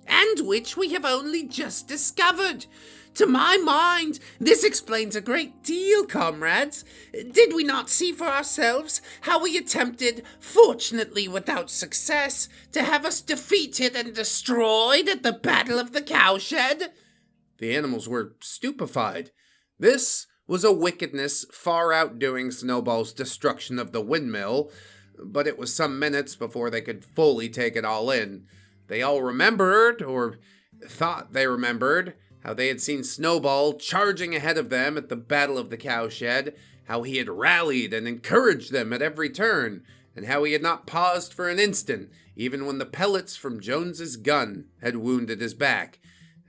and which we have only just discovered. To my mind, this explains a great deal, comrades. Did we not see for ourselves how he attempted, fortunately without success, to have us defeated and destroyed at the Battle of the Cowshed?" The animals were stupefied. This was a wickedness far outdoing Snowball's destruction of the windmill, but it was some minutes before they could fully take it all in. They all remembered, or thought they remembered, how they had seen Snowball charging ahead of them at the Battle of the Cowshed, how he had rallied and encouraged them at every turn, and how he had not paused for an instant, even when the pellets from Jones's gun had wounded his back.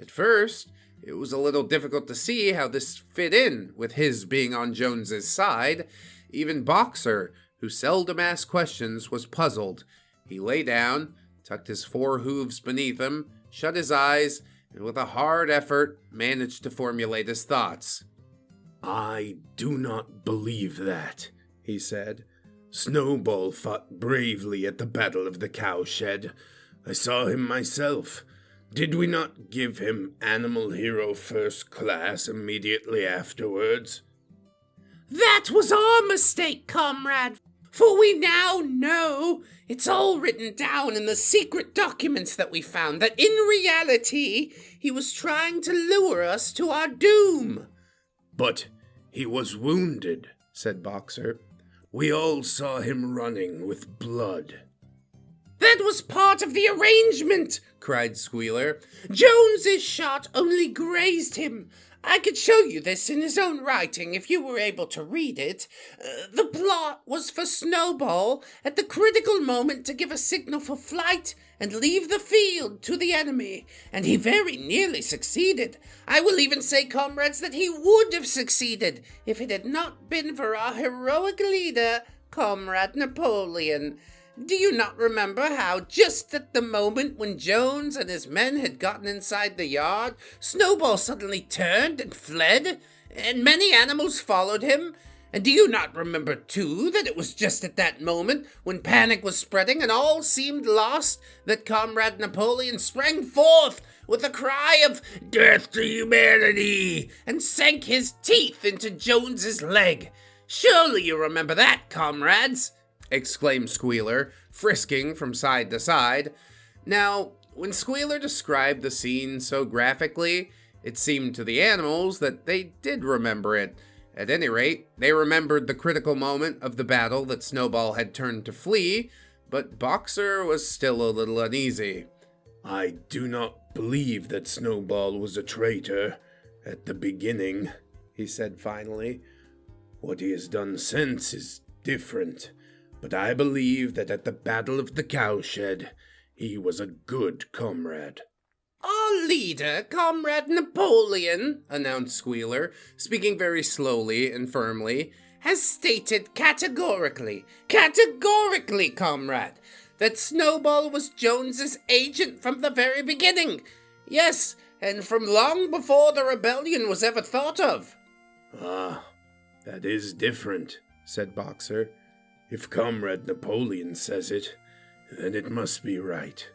At first, it was a little difficult to see how this fit in with his being on Jones's side. Even Boxer, who seldom asked questions, was puzzled. He lay down, tucked his 4 hooves beneath him, shut his eyes, and with a hard effort managed to formulate his thoughts. "I do not believe that," he said. "Snowball fought bravely at the Battle of the Cowshed. I saw him myself. Did we not give him Animal Hero First Class immediately afterwards?" "That was our mistake, comrade, for we now know, it's all written down in the secret documents that we found, that in reality, he was trying to lure us to our doom." "But he was wounded," said Boxer. "We all saw him running with blood." "That was part of the arrangement," cried Squealer. "Jones's shot only grazed him. I could show you this in his own writing if you were able to read it. The plot was for Snowball at the critical moment to give a signal for flight and leave the field to the enemy, and he very nearly succeeded. I will even say, comrades, that he would have succeeded if it had not been for our heroic leader, Comrade Napoleon. Do you not remember how, just at the moment when Jones and his men had gotten inside the yard, Snowball suddenly turned and fled, and many animals followed him? And do you not remember, too, that it was just at that moment, when panic was spreading and all seemed lost, that Comrade Napoleon sprang forth with a cry of "Death to humanity!" and sank his teeth into Jones's leg? Surely you remember that, comrades? Exclaimed Squealer, frisking from side to side. Now, when Squealer described the scene so graphically, it seemed to the animals that they did remember it. At any rate, they remembered the critical moment of the battle that Snowball had turned to flee, but Boxer was still a little uneasy. I do not believe that Snowball was a traitor at the beginning, he said finally. What he has done since is different, but I believe that at the Battle of the Cowshed, he was a good comrade. Our leader, Comrade Napoleon, announced Squealer, speaking very slowly and firmly, has stated categorically, comrade, that Snowball was Jones's agent from the very beginning. Yes, and from long before the rebellion was ever thought of. Ah, that is different, said Boxer. If Comrade Napoleon says it, then it must be right.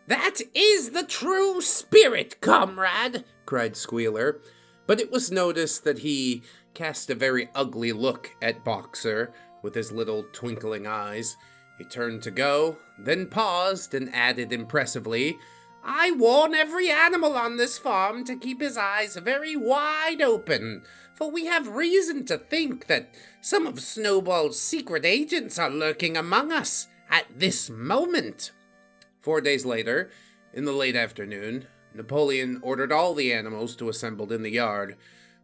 That is the true spirit, comrade, cried Squealer, but it was noticed that he cast a very ugly look at Boxer with his little twinkling eyes. He turned to go, then paused and added impressively, I warn every animal on this farm to keep his eyes very wide open, for we have reason to think that some of Snowball's secret agents are lurking among us at this moment. 4 days later, in the late afternoon, Napoleon ordered all the animals to assemble in the yard.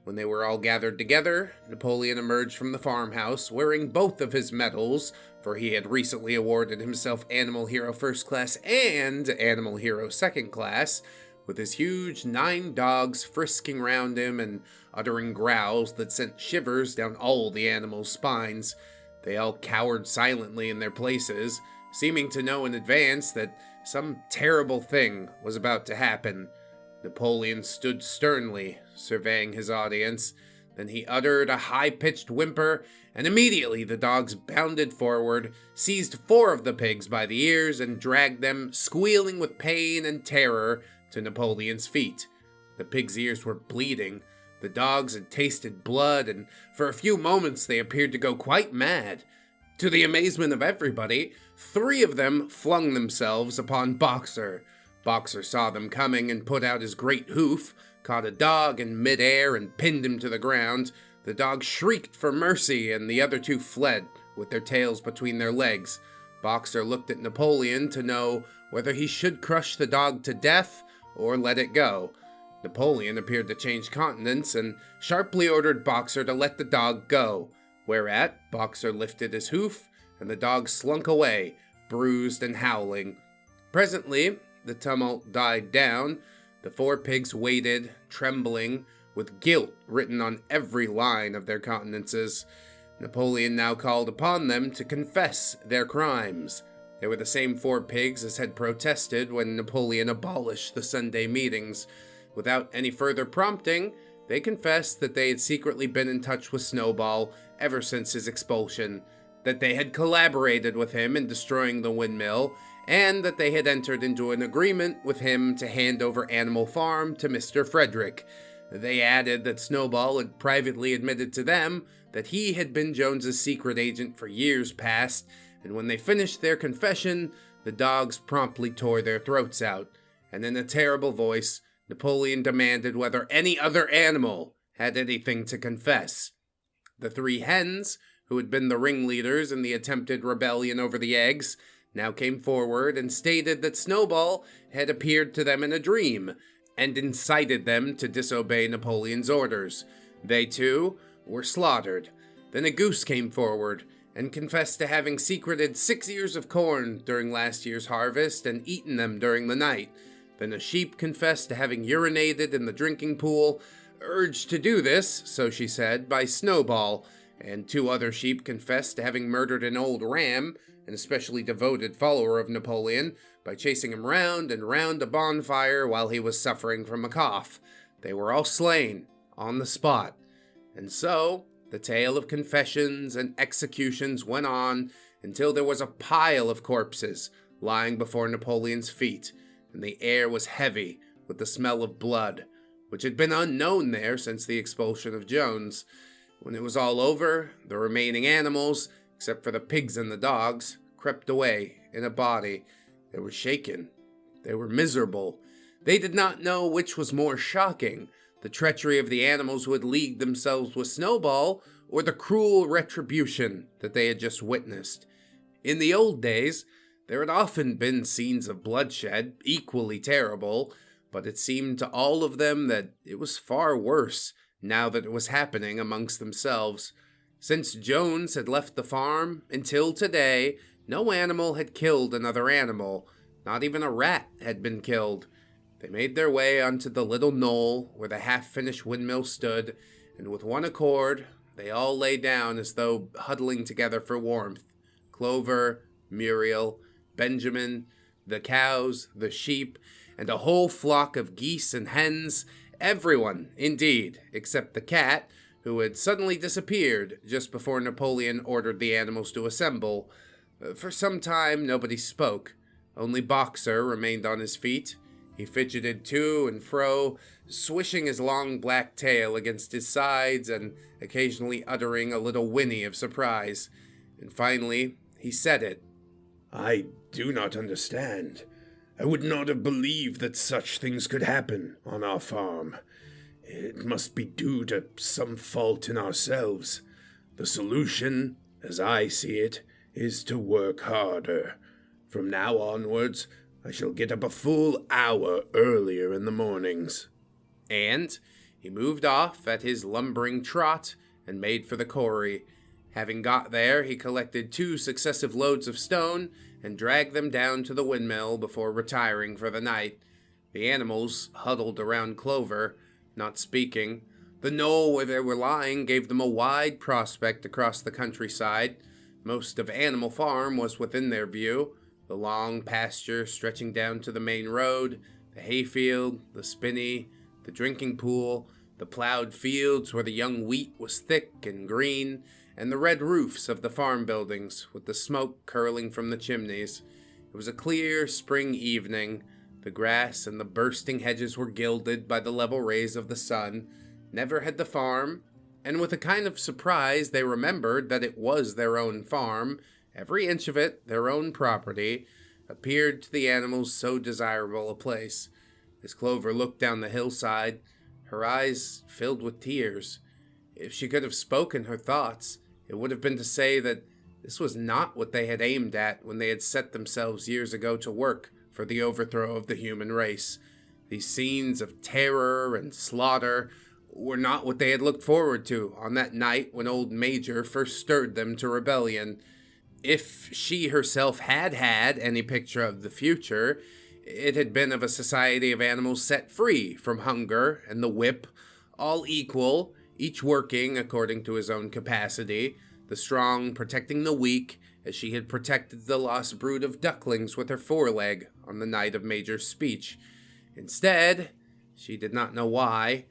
When they were all gathered together, Napoleon emerged from the farmhouse wearing both of his medals, for he had recently awarded himself Animal Hero First Class and Animal Hero Second Class, with his huge 9 dogs frisking round him and uttering growls that sent shivers down all the animals' spines. They all cowered silently in their places, seeming to know in advance that some terrible thing was about to happen. Napoleon stood sternly, surveying his audience. Then he uttered a high-pitched whimper, and immediately the dogs bounded forward, seized 4 of the pigs by the ears, and dragged them, squealing with pain and terror, to Napoleon's feet. The pigs' ears were bleeding. The dogs had tasted blood, and for a few moments they appeared to go quite mad. To the amazement of everybody, 3 of them flung themselves upon Boxer. Boxer saw them coming and put out his great hoof, caught a dog in midair and pinned him to the ground. The dog shrieked for mercy, and the other 2 fled, with their tails between their legs. Boxer looked at Napoleon to know whether he should crush the dog to death or let it go. Napoleon appeared to change countenance and sharply ordered Boxer to let the dog go, whereat Boxer lifted his hoof, and the dog slunk away, bruised and howling. Presently, the tumult died down. The 4 pigs waited, trembling, with guilt written on every line of their countenances. Napoleon now called upon them to confess their crimes. They were the same 4 pigs as had protested when Napoleon abolished the Sunday meetings. Without any further prompting, they confessed that they had secretly been in touch with Snowball ever since his expulsion, that they had collaborated with him in destroying the windmill, and that they had entered into an agreement with him to hand over Animal Farm to Mr. Frederick. They added that Snowball had privately admitted to them that he had been Jones's secret agent for years past, and when they finished their confession, the dogs promptly tore their throats out, and in a terrible voice, Napoleon demanded whether any other animal had anything to confess. The 3 hens, who had been the ringleaders in the attempted rebellion over the eggs, now came forward and stated that Snowball had appeared to them in a dream and incited them to disobey Napoleon's orders. They, too, were slaughtered. Then a goose came forward and confessed to having secreted 6 ears of corn during last year's harvest and eaten them during the night. Then a sheep confessed to having urinated in the drinking pool, urged to do this, so she said, by Snowball, and 2 other sheep confessed to having murdered an old ram, an especially devoted follower of Napoleon, by chasing him round and round a bonfire while he was suffering from a cough. They were all slain on the spot. And so, The tale of confessions and executions went on until there was a pile of corpses lying before Napoleon's feet, and the air was heavy with the smell of blood, which had been unknown there since the expulsion of Jones. When it was all over, the remaining animals, except for the pigs and the dogs, crept away in a body. They were shaken. They were miserable. They did not know which was more shocking, the treachery of the animals who had leagued themselves with Snowball, or the cruel retribution that they had just witnessed. In the old days, there had often been scenes of bloodshed, equally terrible, but it seemed to all of them that it was far worse now that it was happening amongst themselves. Since Jones had left the farm, until today, no animal had killed another animal. Not even a rat had been killed. They made their way onto the little knoll where the half-finished windmill stood, and with one accord, they all lay down as though huddling together for warmth. Clover, Muriel, Benjamin, the cows, the sheep, and a whole flock of geese and hens, everyone, indeed, except the cat, who had suddenly disappeared just before Napoleon ordered the animals to assemble. For some time, nobody spoke. Only Boxer remained on his feet. He fidgeted to and fro, swishing his long black tail against his sides and occasionally uttering a little whinny of surprise. And finally, he said it. "I do not understand. I would not have believed that such things could happen on our farm. It must be due to some fault in ourselves. The solution, as I see it, is to work harder. From now onwards, I shall get up a full hour earlier in the mornings." And he moved off at his lumbering trot and made for the quarry. Having got there, he collected 2 successive loads of stone and dragged them down to the windmill before retiring for the night. The animals huddled around Clover, not speaking. The knoll where they were lying gave them a wide prospect across the countryside. Most of Animal Farm was within their view. The long pasture stretching down to the main road, the hayfield, the spinney, the drinking pool, the plowed fields where the young wheat was thick and green, and the red roofs of the farm buildings with the smoke curling from the chimneys. It was a clear spring evening. The grass and the bursting hedges were gilded by the level rays of the sun. Never had the farm, and with a kind of surprise they remembered that it was their own farm, every inch of it their own property, appeared to the animals so desirable a place. As Clover looked down the hillside, her eyes filled with tears. If she could have spoken her thoughts, it would have been to say that this was not what they had aimed at when they had set themselves years ago to work for the overthrow of the human race. These scenes of terror and slaughter were not what they had looked forward to on that night when old Major first stirred them to rebellion. If she herself had had any picture of the future, it had been of a society of animals set free from hunger and the whip, all equal, each working according to his own capacity, the strong protecting the weak, as she had protected the lost brood of ducklings with her foreleg on the night of Major's speech. Instead, she did not know why,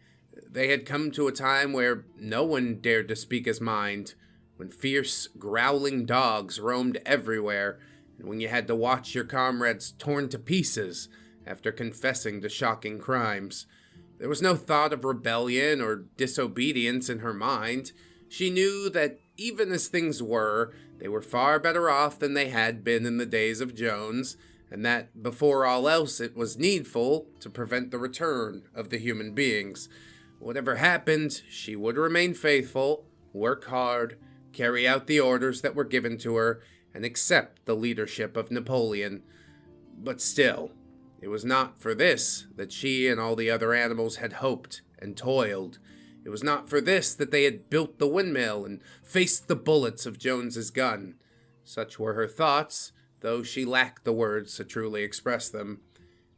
they had come to a time where no one dared to speak his mind, when fierce, growling dogs roamed everywhere, and when you had to watch your comrades torn to pieces after confessing to shocking crimes. There was no thought of rebellion or disobedience in her mind. She knew that even as things were, they were far better off than they had been in the days of Jones, and that before all else it was needful to prevent the return of the human beings. Whatever happened, she would remain faithful, work hard, carry out the orders that were given to her, and accept the leadership of Napoleon. But still, it was not for this that she and all the other animals had hoped and toiled. It was not for this that they had built the windmill and faced the bullets of Jones's gun. Such were her thoughts, though she lacked the words to truly express them.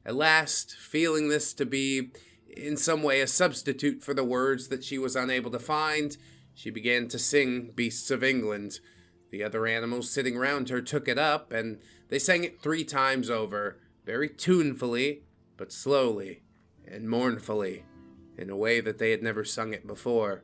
At last, feeling this to be in some way a substitute for the words that she was unable to find, she began to sing Beasts of England. The other animals sitting round her took it up, and they sang it 3 times over, very tunefully, but slowly and mournfully, in a way that they had never sung it before.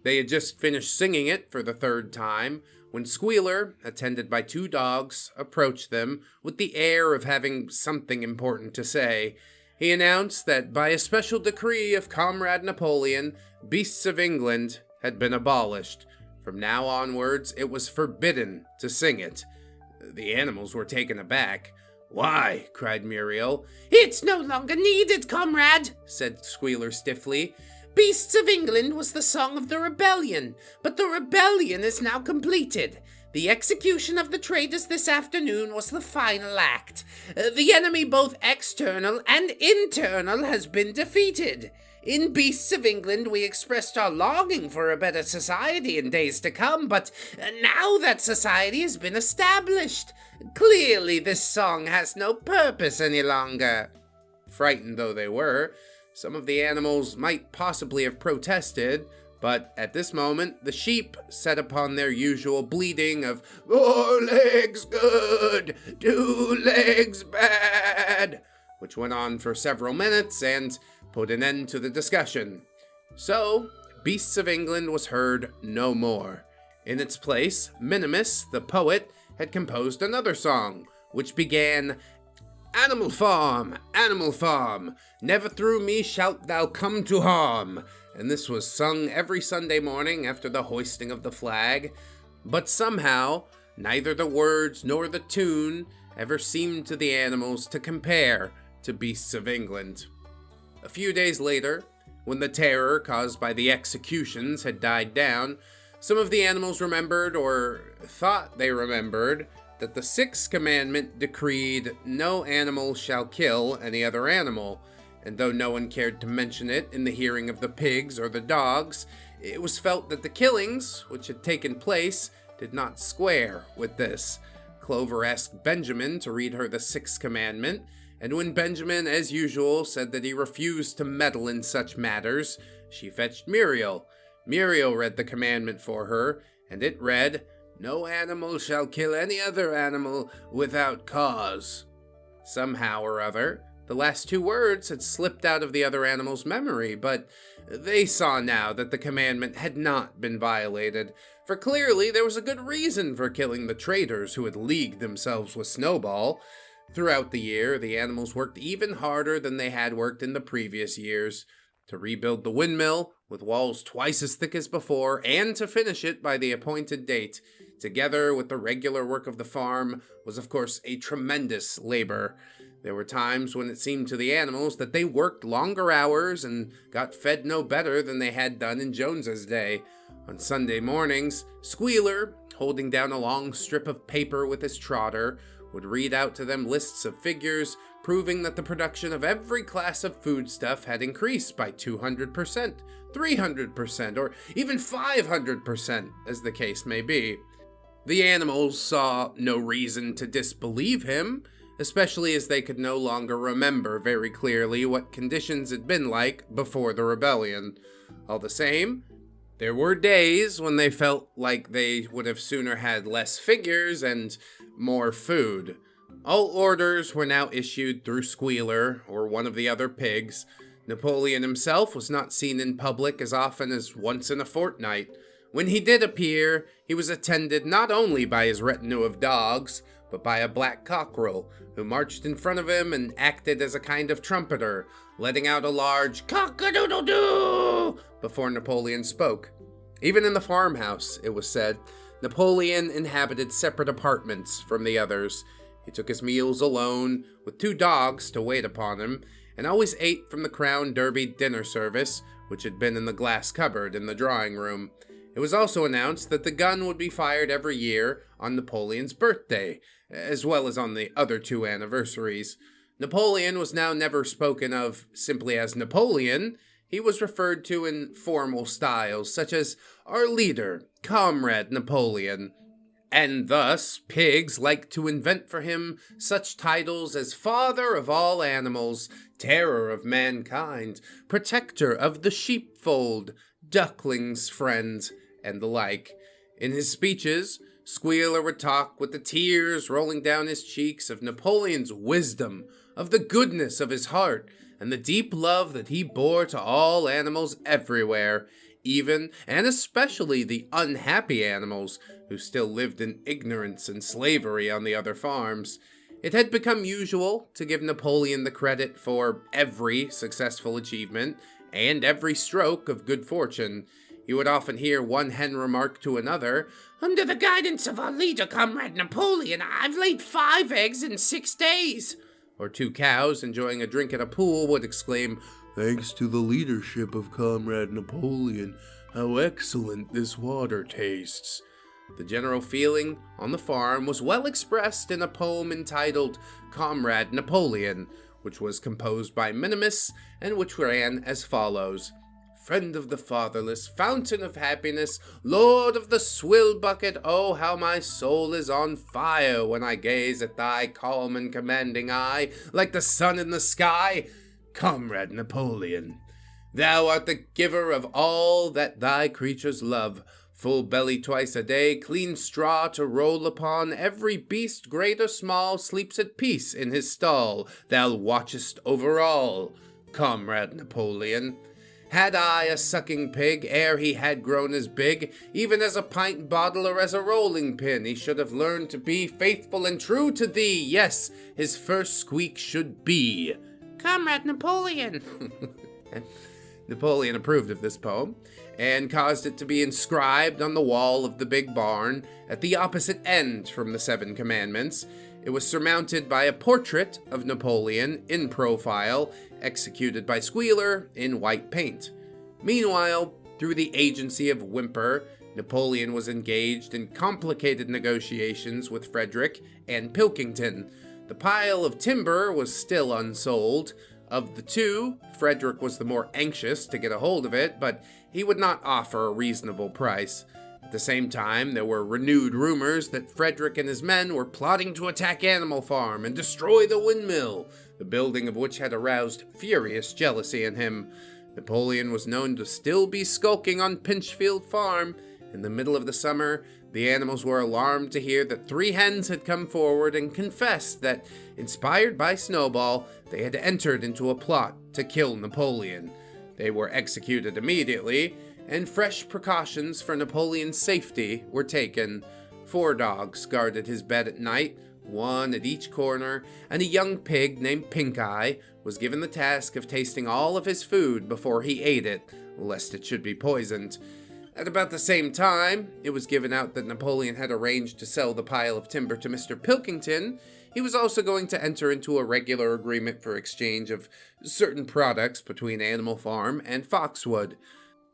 They had just finished singing it for the third time when Squealer, attended by 2 dogs, approached them with the air of having something important to say. He announced that by a special decree of Comrade Napoleon, Beasts of England had been abolished. From now onwards, it was forbidden to sing it. The animals were taken aback. "Why?" cried Muriel. "It's no longer needed, comrade," said Squealer stiffly. "Beasts of England was the song of the rebellion, but the rebellion is now completed. The execution of the traitors this afternoon was the final act. The enemy, both external and internal, has been defeated. In Beasts of England, we expressed our longing for a better society in days to come, but now that society has been established, clearly this song has no purpose any longer." Frightened though they were, some of the animals might possibly have protested, but at this moment the sheep set upon their usual bleating of 4 legs good, 2 legs bad, which went on for several minutes and put an end to the discussion. So, Beasts of England was heard no more. In its place, Minimus, the poet, had composed another song, which began, Animal Farm, never through me shalt thou come to harm. And this was sung every Sunday morning after the hoisting of the flag. But somehow, neither the words nor the tune ever seemed to the animals to compare to Beasts of England. A few days later, when the terror caused by the executions had died down, some of the animals remembered, or thought they remembered, that the 6th commandment decreed no animal shall kill any other animal, and though no one cared to mention it in the hearing of the pigs or the dogs, it was felt that the killings, which had taken place, did not square with this. Clover asked Benjamin to read her the 6th commandment, and when Benjamin, as usual, said that he refused to meddle in such matters, she fetched Muriel. Muriel read the commandment for her, and it read, No animal shall kill any other animal without cause. Somehow or other, the last 2 words had slipped out of the other animals' memory, but they saw now that the commandment had not been violated, for clearly there was a good reason for killing the traitors who had leagued themselves with Snowball. Throughout the year, the animals worked even harder than they had worked in the previous years, to rebuild the windmill with walls twice as thick as before, and to finish it by the appointed date, together with the regular work of the farm, was of course a tremendous labor. There were times when it seemed to the animals that they worked longer hours and got fed no better than they had done in Jones's day. On Sunday mornings, Squealer, holding down a long strip of paper with his trotter, would read out to them lists of figures proving that the production of every class of foodstuff had increased by 200%, 300%, or even 500%, as the case may be. The animals saw no reason to disbelieve him, especially as they could no longer remember very clearly what conditions had been like before the rebellion. All the same, there were days when they felt like they would have sooner had less figures and more food. All orders were now issued through Squealer or one of the other pigs. Napoleon himself was not seen in public as often as once in a fortnight. When he did appear, he was attended not only by his retinue of dogs, but by a black cockerel, who marched in front of him and acted as a kind of trumpeter, letting out a large cock-a-doodle-doo before Napoleon spoke. Even in the farmhouse, it was said, Napoleon inhabited separate apartments from the others. He took his meals alone, with 2 dogs to wait upon him, and always ate from the Crown Derby dinner service, which had been in the glass cupboard in the drawing room. It was also announced that the gun would be fired every year on Napoleon's birthday, as well as on the other 2 anniversaries. Napoleon was now never spoken of simply as Napoleon. He was referred to in formal styles, such as our leader, Comrade Napoleon. And thus, pigs liked to invent for him such titles as Father of all animals, Terror of mankind, Protector of the sheepfold, Duckling's friend, and the like. In his speeches, Squealer would talk with the tears rolling down his cheeks of Napoleon's wisdom, of the goodness of his heart, and the deep love that he bore to all animals everywhere. even and especially the unhappy animals who still lived in ignorance and slavery on the other farms. It had become usual to give Napoleon the credit for every successful achievement and every stroke of good fortune. You would often hear one hen remark to another, "Under the guidance of our leader, Comrade Napoleon, I've laid 5 eggs in 6 days." Or two cows enjoying a drink at a pool would exclaim, "Thanks to the leadership of Comrade Napoleon, how excellent this water tastes." The general feeling on the farm was well expressed in a poem entitled Comrade Napoleon, which was composed by Minimus and which ran as follows. Friend of the fatherless, fountain of happiness, lord of the swill bucket, oh, how my soul is on fire when I gaze at thy calm and commanding eye, like the sun in the sky. Comrade Napoleon, thou art the giver of all that thy creatures love. Full belly twice a day, clean straw to roll upon, every beast, great or small, sleeps at peace in his stall. Thou watchest over all, Comrade Napoleon. Had I a sucking pig ere he had grown as big, even as a pint bottle or as a rolling pin, he should have learned to be faithful and true to thee. Yes, his first squeak should be, Comrade Napoleon. Napoleon approved of this poem and caused it to be inscribed on the wall of the big barn at the opposite end from the 7 Commandments. It was surmounted by a portrait of Napoleon in profile, executed by Squealer in white paint. Meanwhile, through the agency of Whymper, Napoleon was engaged in complicated negotiations with Frederick and Pilkington. The pile of timber was still unsold. Of the two, Frederick was the more anxious to get a hold of it, but he would not offer a reasonable price. At the same time, there were renewed rumors that Frederick and his men were plotting to attack Animal Farm and destroy the windmill, the building of which had aroused furious jealousy in him. Napoleon was known to still be skulking on Pinchfield Farm. In the middle of the summer, the animals were alarmed to hear that 3 hens had come forward and confessed that, inspired by Snowball, they had entered into a plot to kill Napoleon. They were executed immediately, and fresh precautions for Napoleon's safety were taken. 4 dogs guarded his bed at night, 1 at each corner, and a young pig named Pink Eye was given the task of tasting all of his food before he ate it, lest it should be poisoned. At about the same time, it was given out that Napoleon had arranged to sell the pile of timber to Mr. Pilkington. He was also going to enter into a regular agreement for exchange of certain products between Animal Farm and Foxwood.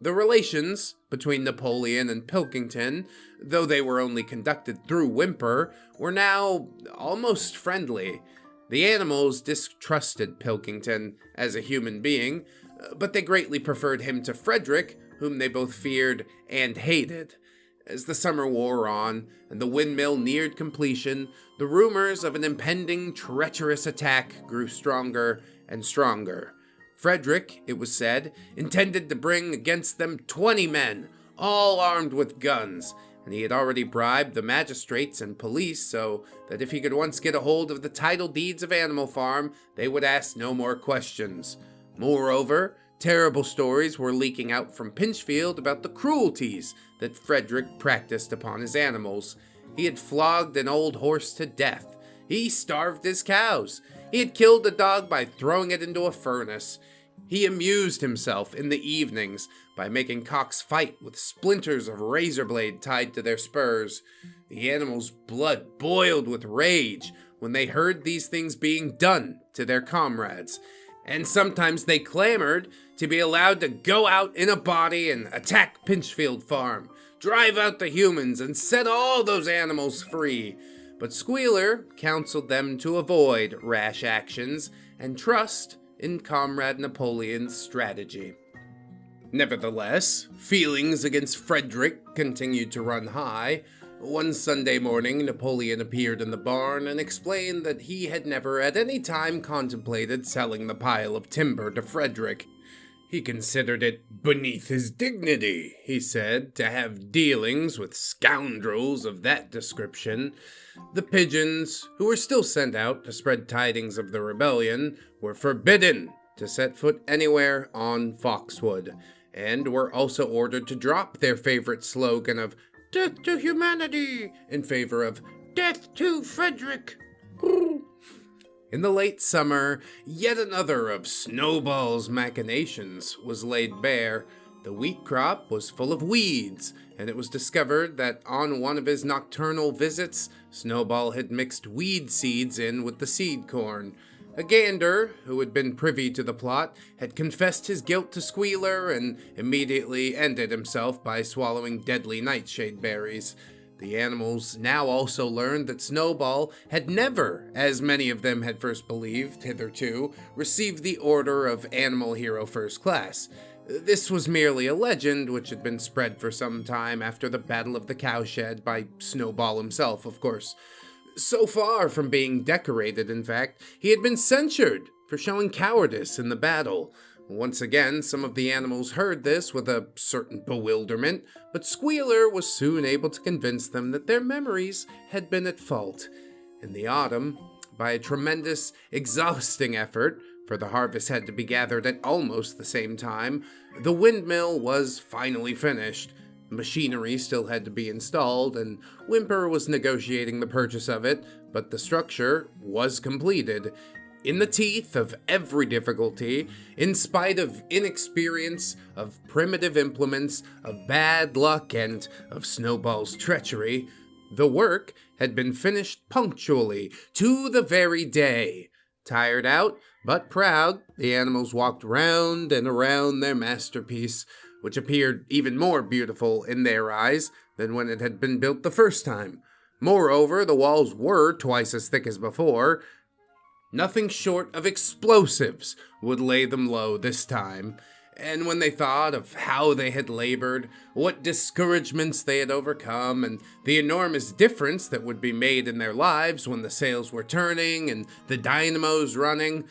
The relations between Napoleon and Pilkington, though they were only conducted through Whymper, were now almost friendly. The animals distrusted Pilkington as a human being, but they greatly preferred him to Frederick, whom they both feared and hated. As the summer wore on and the windmill neared completion, the rumors of an impending treacherous attack grew stronger and stronger. Frederick, it was said, intended to bring against them 20 men, all armed with guns, and he had already bribed the magistrates and police so that if he could once get a hold of the title deeds of Animal Farm, they would ask no more questions. Moreover, terrible stories were leaking out from Pinchfield about the cruelties that Frederick practiced upon his animals. He had flogged an old horse to death. He starved his cows. He had killed a dog by throwing it into a furnace. He amused himself in the evenings by making cocks fight with splinters of razor blade tied to their spurs. The animals' blood boiled with rage when they heard these things being done to their comrades, and sometimes they clamored to be allowed to go out in a body and attack Pinchfield Farm, drive out the humans, and set all those animals free. But Squealer counseled them to avoid rash actions and trust in Comrade Napoleon's strategy. Nevertheless, feelings against Frederick continued to run high. One Sunday morning, Napoleon appeared in the barn and explained that he had never at any time contemplated selling the pile of timber to Frederick. He considered it beneath his dignity, he said, to have dealings with scoundrels of that description. The pigeons, who were still sent out to spread tidings of the rebellion, were forbidden to set foot anywhere on Foxwood, and were also ordered to drop their favorite slogan of "Death to humanity" in favor of "Death to Frederick." In the late summer, yet another of Snowball's machinations was laid bare. The wheat crop was full of weeds, and it was discovered that on one of his nocturnal visits, Snowball had mixed weed seeds in with the seed corn. A gander, who had been privy to the plot, had confessed his guilt to Squealer and immediately ended himself by swallowing deadly nightshade berries. The animals now also learned that Snowball had never, as many of them had first believed hitherto, received the Order of Animal Hero First Class. This was merely a legend which had been spread for some time after the Battle of the Cowshed by Snowball himself, of course. So far from being decorated, in fact, he had been censured for showing cowardice in the battle. Once again, some of the animals heard this with a certain bewilderment, but Squealer was soon able to convince them that their memories had been at fault. In the autumn, by a tremendous, exhausting effort, for the harvest had to be gathered at almost the same time, the windmill was finally finished. Machinery still had to be installed, and Whymper was negotiating the purchase of it, but the structure was completed. In the teeth of every difficulty, in spite of inexperience, of primitive implements, of bad luck, and of Snowball's treachery, the work had been finished punctually to the very day. Tired out, but proud, the animals walked round and around their masterpiece, which appeared even more beautiful in their eyes than when it had been built the first time. Moreover, the walls were twice as thick as before. Nothing short of explosives would lay them low this time, and when they thought of how they had labored, what discouragements they had overcome, and the enormous difference that would be made in their lives when the sails were turning and the dynamos running,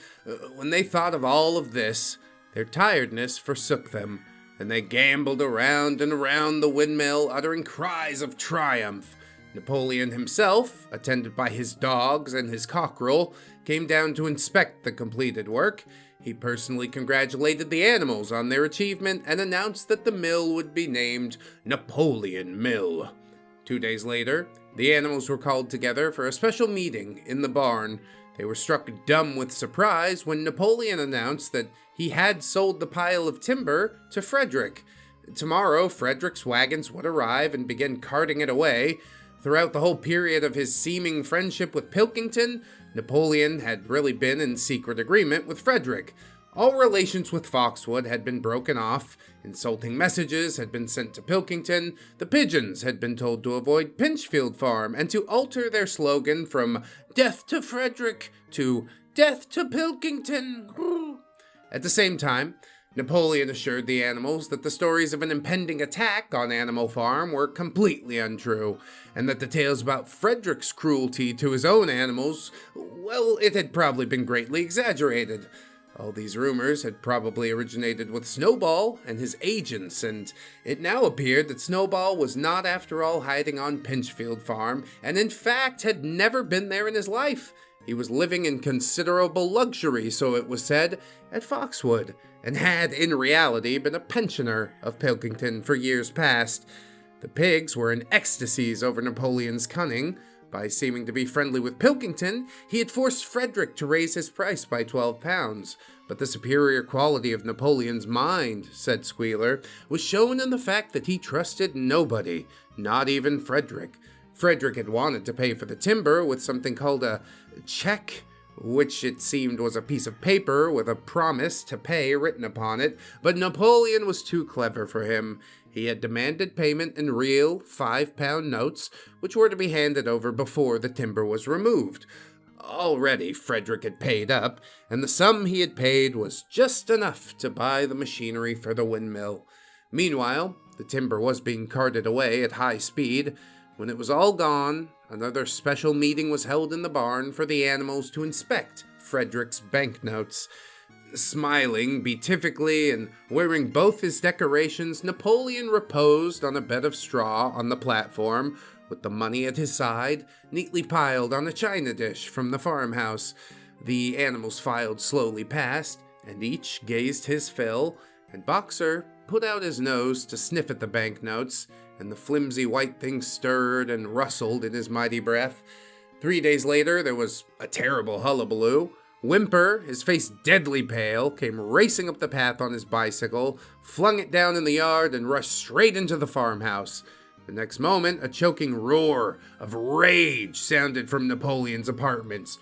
when they thought of all of this, their tiredness forsook them, and they gamboled around and around the windmill, uttering cries of triumph. Napoleon himself, attended by his dogs and his cockerel, came down to inspect the completed work. He personally congratulated the animals on their achievement and announced that the mill would be named Napoleon Mill. 2 days later, the animals were called together for a special meeting in the barn. They were struck dumb with surprise when Napoleon announced that he had sold the pile of timber to Frederick. Tomorrow, Frederick's wagons would arrive and begin carting it away. Throughout the whole period of his seeming friendship with Pilkington, Napoleon had really been in secret agreement with Frederick. All relations with Foxwood had been broken off, insulting messages had been sent to Pilkington, the pigeons had been told to avoid Pinchfield Farm and to alter their slogan from "Death to Frederick" to "Death to Pilkington." At the same time, Napoleon assured the animals that the stories of an impending attack on Animal Farm were completely untrue, and that the tales about Frederick's cruelty to his own animals, well, it had probably been greatly exaggerated. All these rumors had probably originated with Snowball and his agents, and it now appeared that Snowball was not after all hiding on Pinchfield Farm, and in fact had never been there in his life. He was living in considerable luxury, so it was said, at Foxwood, and had in reality been a pensioner of Pilkington for years past. The pigs were in ecstasies over Napoleon's cunning. By seeming to be friendly with Pilkington, he had forced Frederick to raise his price by 12 pounds. But the superior quality of Napoleon's mind, said Squealer, was shown in the fact that he trusted nobody, not even Frederick. Frederick had wanted to pay for the timber with something called a check, which it seemed was a piece of paper with a promise to pay written upon it, but Napoleon was too clever for him. He had demanded payment in real 5-pound notes, which were to be handed over before the timber was removed. Already Frederick had paid up, and the sum he had paid was just enough to buy the machinery for the windmill. Meanwhile, the timber was being carted away at high speed. When it was all gone, another special meeting was held in the barn for the animals to inspect Frederick's banknotes. Smiling beatifically and wearing both his decorations, Napoleon reposed on a bed of straw on the platform, with the money at his side, neatly piled on a china dish from the farmhouse. The animals filed slowly past, and each gazed his fill, and Boxer, put out his nose to sniff at the banknotes, and the flimsy white thing stirred and rustled in his mighty breath. 3 days later, there was a terrible hullabaloo. Whimper, his face deadly pale, came racing up the path on his bicycle, flung it down in the yard, and rushed straight into the farmhouse. The next moment, a choking roar of rage sounded from Napoleon's apartments.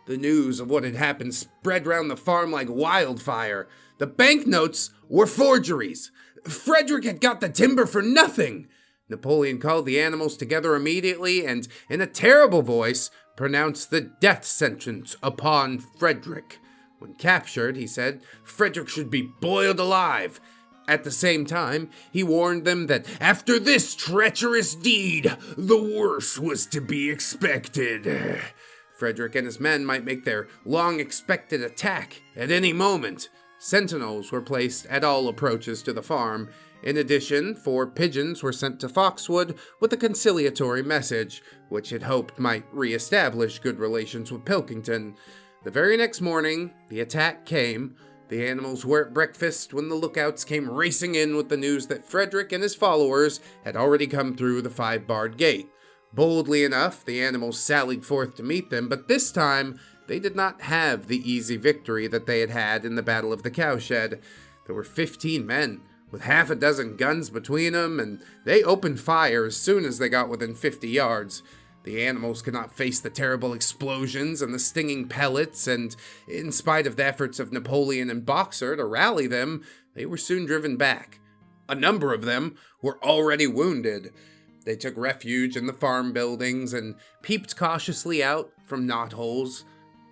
The news of what had happened spread round the farm like wildfire. The banknotes were forgeries. Frederick had got the timber for nothing. Napoleon called the animals together immediately and, in a terrible voice, pronounced the death sentence upon Frederick. When captured, he said, Frederick should be boiled alive. At the same time, he warned them that after this treacherous deed, the worst was to be expected. Frederick and his men might make their long-expected attack at any moment. Sentinels were placed at all approaches to the farm. In addition, 4 pigeons were sent to Foxwood with a conciliatory message, which it hoped might re-establish good relations with Pilkington. The very next morning, the attack came. The animals were at breakfast when the lookouts came racing in with the news that Frederick and his followers had already come through the 5-barred gate. Boldly enough, the animals sallied forth to meet them, but this time they did not have the easy victory that they had had in the Battle of the Cowshed. There were 15 men, with half a dozen guns between them, and they opened fire as soon as they got within 50 yards. The animals could not face the terrible explosions and the stinging pellets, and in spite of the efforts of Napoleon and Boxer to rally them, they were soon driven back. A number of them were already wounded. They took refuge in the farm buildings and peeped cautiously out from knotholes.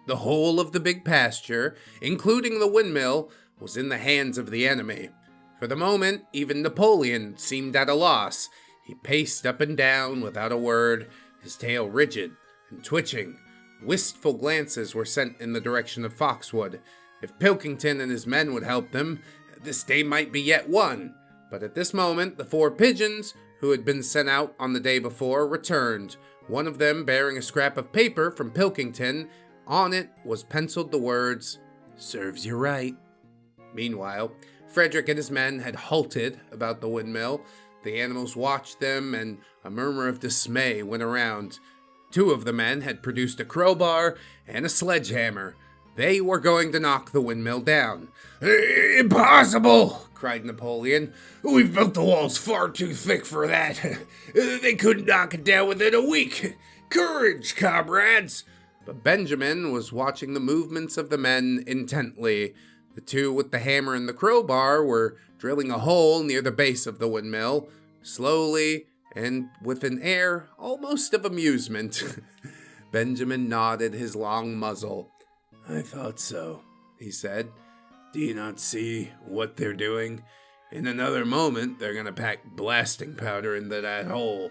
The whole of the big pasture, including the windmill, was in the hands of the enemy. For the moment, even Napoleon seemed at a loss. He paced up and down without a word, his tail rigid and twitching. Wistful glances were sent in the direction of Foxwood. If Pilkington and his men would help them, this day might be yet won. But at this moment, the 4 pigeons, who had been sent out on the day before, returned, one of them bearing a scrap of paper from Pilkington. On it was penciled the words, "Serves you right." Meanwhile, Frederick and his men had halted about the windmill. The animals watched them, and a murmur of dismay went around. 2 of the men had produced a crowbar and a sledgehammer. They were going to knock the windmill down. "Impossible!" cried Napoleon. "We've built the walls far too thick for that. They couldn't knock it down within a week. Courage, comrades!" But Benjamin was watching the movements of the men intently. The 2 with the hammer and the crowbar were drilling a hole near the base of the windmill, slowly and with an air almost of amusement. Benjamin nodded his long muzzle. "I thought so," he said. "Do you not see what they're doing? In another moment, they're going to pack blasting powder into that hole."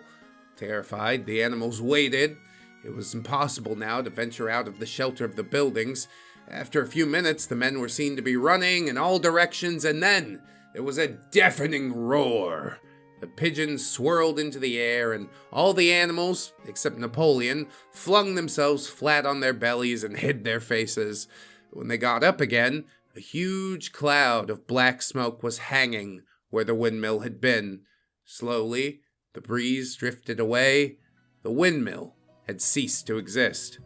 Terrified, the animals waited. It was impossible now to venture out of the shelter of the buildings. After a few minutes, the men were seen to be running in all directions, and then there was a deafening roar. The pigeons swirled into the air, and all the animals, except Napoleon, flung themselves flat on their bellies and hid their faces. When they got up again, a huge cloud of black smoke was hanging where the windmill had been. Slowly, the breeze drifted away. The windmill had ceased to exist.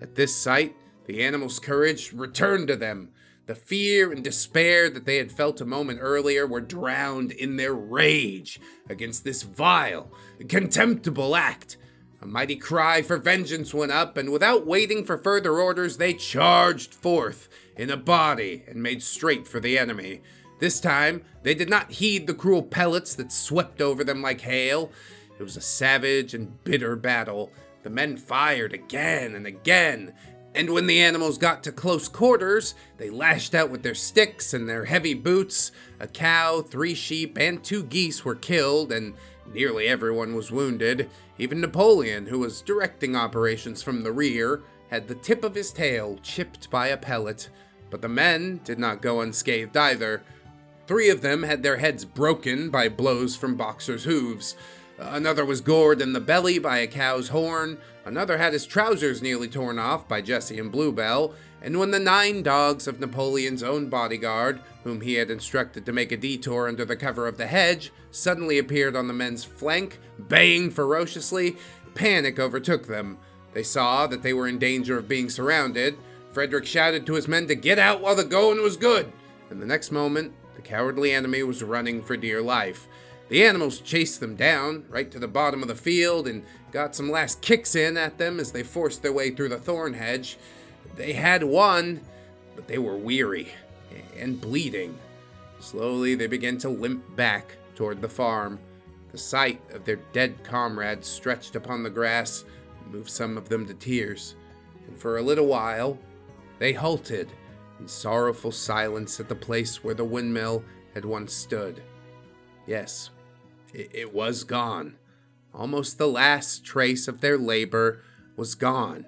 At this sight, the animals' courage returned to them. The fear and despair that they had felt a moment earlier were drowned in their rage against this vile, contemptible act. A mighty cry for vengeance went up, and without waiting for further orders, they charged forth in a body and made straight for the enemy. This time, they did not heed the cruel pellets that swept over them like hail. It was a savage and bitter battle. The men fired again and again, and when the animals got to close quarters, they lashed out with their sticks and their heavy boots. A cow, 3 sheep, and 2 geese were killed, and nearly everyone was wounded. Even Napoleon, who was directing operations from the rear, had the tip of his tail chipped by a pellet. But the men did not go unscathed either. 3 of them had their heads broken by blows from Boxer's hooves. Another was gored in the belly by a cow's horn. Another had his trousers nearly torn off by Jessie and Bluebell. And when the 9 dogs of Napoleon's own bodyguard, whom he had instructed to make a detour under the cover of the hedge, suddenly appeared on the men's flank, baying ferociously, panic overtook them. They saw that they were in danger of being surrounded. Frederick shouted to his men to get out while the going was good, and the next moment, the cowardly enemy was running for dear life. The animals chased them down, right to the bottom of the field, and got some last kicks in at them as they forced their way through the thorn hedge. They had won, but they were weary and bleeding. Slowly, they began to limp back toward the farm. The sight of their dead comrades stretched upon the grass moved some of them to tears, and for a little while, they halted in sorrowful silence at the place where the windmill had once stood. Yes, it was gone. Almost the last trace of their labor was gone.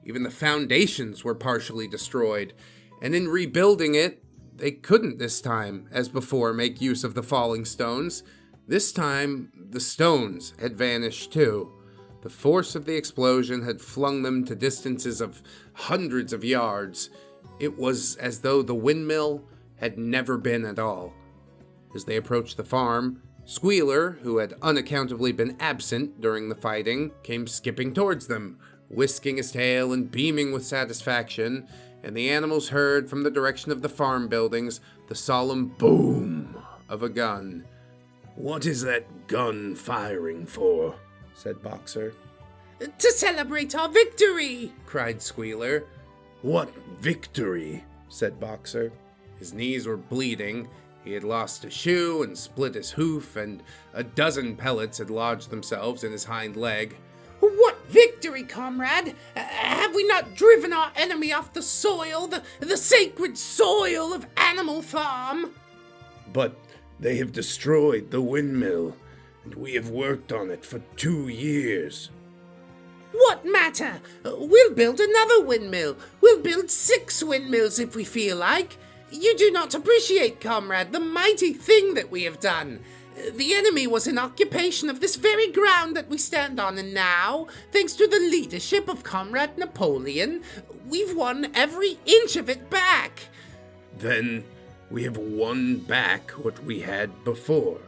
Even the foundations were partially destroyed, and in rebuilding it, they couldn't this time, as before, make use of the falling stones. This time, the stones had vanished too. The force of the explosion had flung them to distances of hundreds of yards. It was as though the windmill had never been at all. As they approached the farm, Squealer, who had unaccountably been absent during the fighting, came skipping towards them, whisking his tail and beaming with satisfaction, and the animals heard from the direction of the farm buildings the solemn boom of a gun. "What is that gun firing for?" said Boxer. To celebrate our victory, cried Squealer. "What victory?" said Boxer. His knees were bleeding. He had lost a shoe and split his hoof, and a dozen pellets had lodged themselves in his hind leg. What victory, comrade? Have we not driven our enemy off the soil, the sacred soil of Animal Farm? "But they have destroyed the windmill, and we have worked on it for 2 years. What matter? We'll build another windmill. We'll build 6 windmills if we feel like. You do not appreciate, comrade, the mighty thing that we have done. The enemy was in occupation of this very ground that we stand on, and now, thanks to the leadership of Comrade Napoleon, we've won every inch of it back." "Then we have won back what we had before,"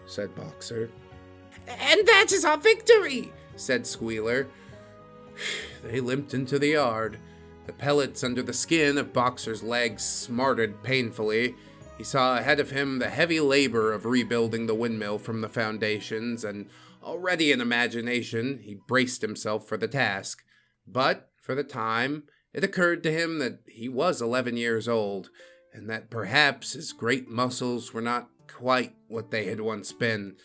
said Boxer. "And that is our victory," said Squealer. They limped into the yard. The pellets under the skin of Boxer's legs smarted painfully. He saw ahead of him the heavy labor of rebuilding the windmill from the foundations, and already in imagination he braced himself for the task. But, for the time, it occurred to him that he was 11 years old, and that perhaps his great muscles were not quite what they had once been.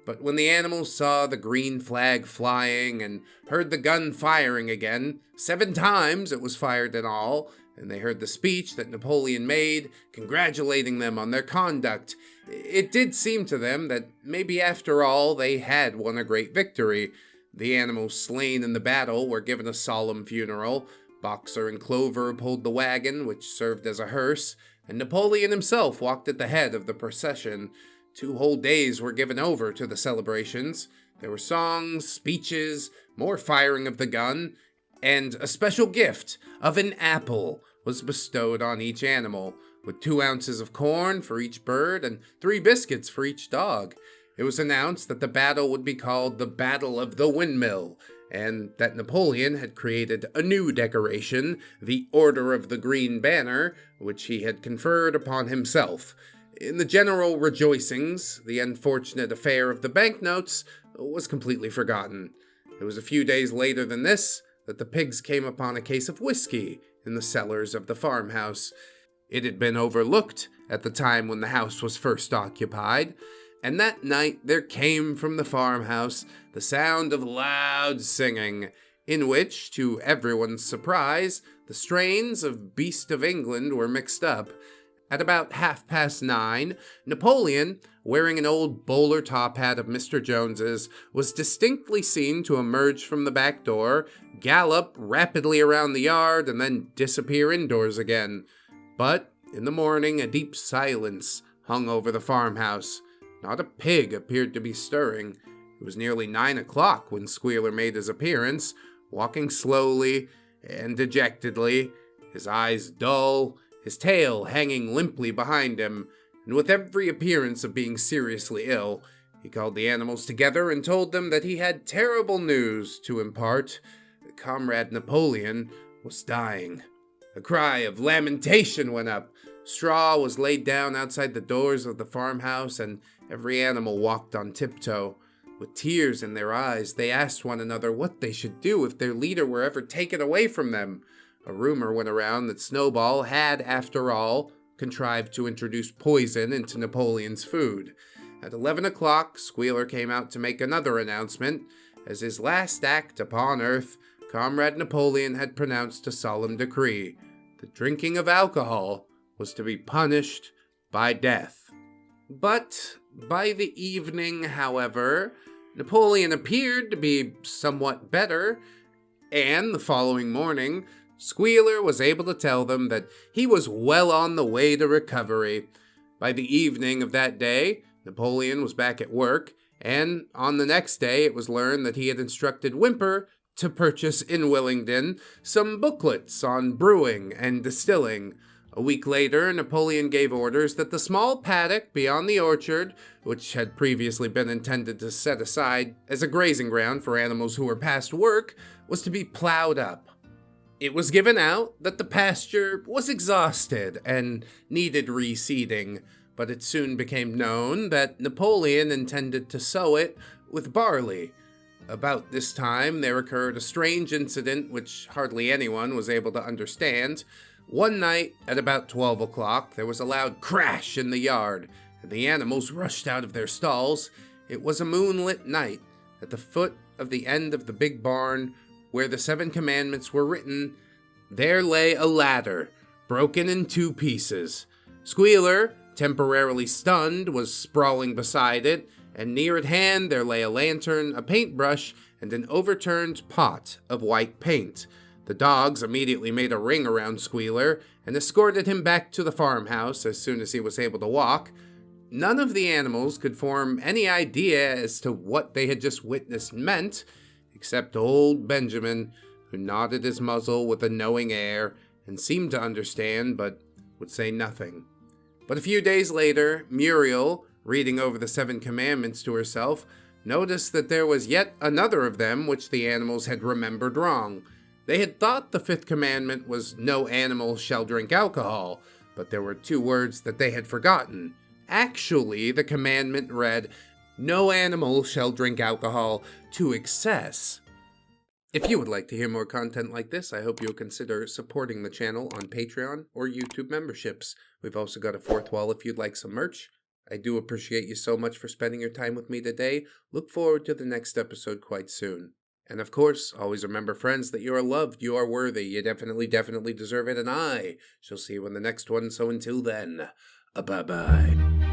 But when the animals saw the green flag flying and heard the gun firing again, 7 times it was fired in all, and they heard the speech that Napoleon made, congratulating them on their conduct, it did seem to them that maybe after all they had won a great victory. The animals slain in the battle were given a solemn funeral. Boxer and Clover pulled the wagon, which served as a hearse, and Napoleon himself walked at the head of the procession. 2 whole days were given over to the celebrations. There were songs, speeches, more firing of the gun, and a special gift of an apple was bestowed on each animal, with 2 ounces of corn for each bird and 3 biscuits for each dog. It was announced that the battle would be called the Battle of the Windmill, and that Napoleon had created a new decoration, the Order of the Green Banner, which he had conferred upon himself. In the general rejoicings, the unfortunate affair of the banknotes was completely forgotten. It was a few days later than this that the pigs came upon a case of whiskey in the cellars of the farmhouse. It had been overlooked at the time when the house was first occupied, and that night there came from the farmhouse the sound of loud singing, in which, to everyone's surprise, the strains of Beast of England were mixed up. At about 9:30, Napoleon, wearing an old bowler top hat of Mr. Jones's, was distinctly seen to emerge from the back door, gallop rapidly around the yard, and then disappear indoors again. But in the morning a deep silence hung over the farmhouse. Not a pig appeared to be stirring. It was nearly 9 o'clock when Squealer made his appearance, walking slowly and dejectedly, his eyes dull, his tail hanging limply behind him, and with every appearance of being seriously ill. He called the animals together and told them that he had terrible news to impart. Comrade Napoleon was dying. A cry of lamentation went up. Straw was laid down outside the doors of the farmhouse, and every animal walked on tiptoe. With tears in their eyes, they asked one another what they should do if their leader were ever taken away from them. A rumor went around that Snowball had, after all, contrived to introduce poison into Napoleon's food. At 11 o'clock, Squealer came out to make another announcement. As his last act upon earth, Comrade Napoleon had pronounced a solemn decree. The drinking of alcohol was to be punished by death. But by the evening, however, Napoleon appeared to be somewhat better, and the following morning, Squealer was able to tell them that he was well on the way to recovery. By the evening of that day, Napoleon was back at work, and on the next day it was learned that he had instructed Whymper to purchase in Willingdon some booklets on brewing and distilling. A week later, Napoleon gave orders that the small paddock beyond the orchard, which had previously been intended to set aside as a grazing ground for animals who were past work, was to be plowed up. It was given out that the pasture was exhausted and needed reseeding, but it soon became known that Napoleon intended to sow it with barley. About this time, there occurred a strange incident which hardly anyone was able to understand. One night, at about 12 o'clock, there was a loud crash in the yard, and the animals rushed out of their stalls. It was a moonlit night. At the foot of the end of the big barn, where the 7 commandments were written, there lay a ladder, broken in 2 pieces. Squealer, temporarily stunned, was sprawling beside it, and near at hand there lay a lantern, a paintbrush, and an overturned pot of white paint. The dogs immediately made a ring around Squealer and escorted him back to the farmhouse as soon as he was able to walk. None of the animals could form any idea as to what they had just witnessed meant, except old Benjamin, who nodded his muzzle with a knowing air and seemed to understand, but would say nothing. But a few days later, Muriel, reading over the 7 commandments to herself, noticed that there was yet another of them which the animals had remembered wrong. They had thought the 5th commandment was no animal shall drink alcohol, but there were 2 words that they had forgotten. Actually, the commandment read, no animal shall drink alcohol to excess. If you would like to hear more content like this, I hope you'll consider supporting the channel on Patreon or YouTube memberships. We've also got a 4th wall if you'd like some merch. I do appreciate you so much for spending your time with me today. Look forward to the next episode quite soon. And of course, always remember, friends, that you are loved, you are worthy, you definitely deserve it, and I shall see you in the next one. So until then, bye-bye.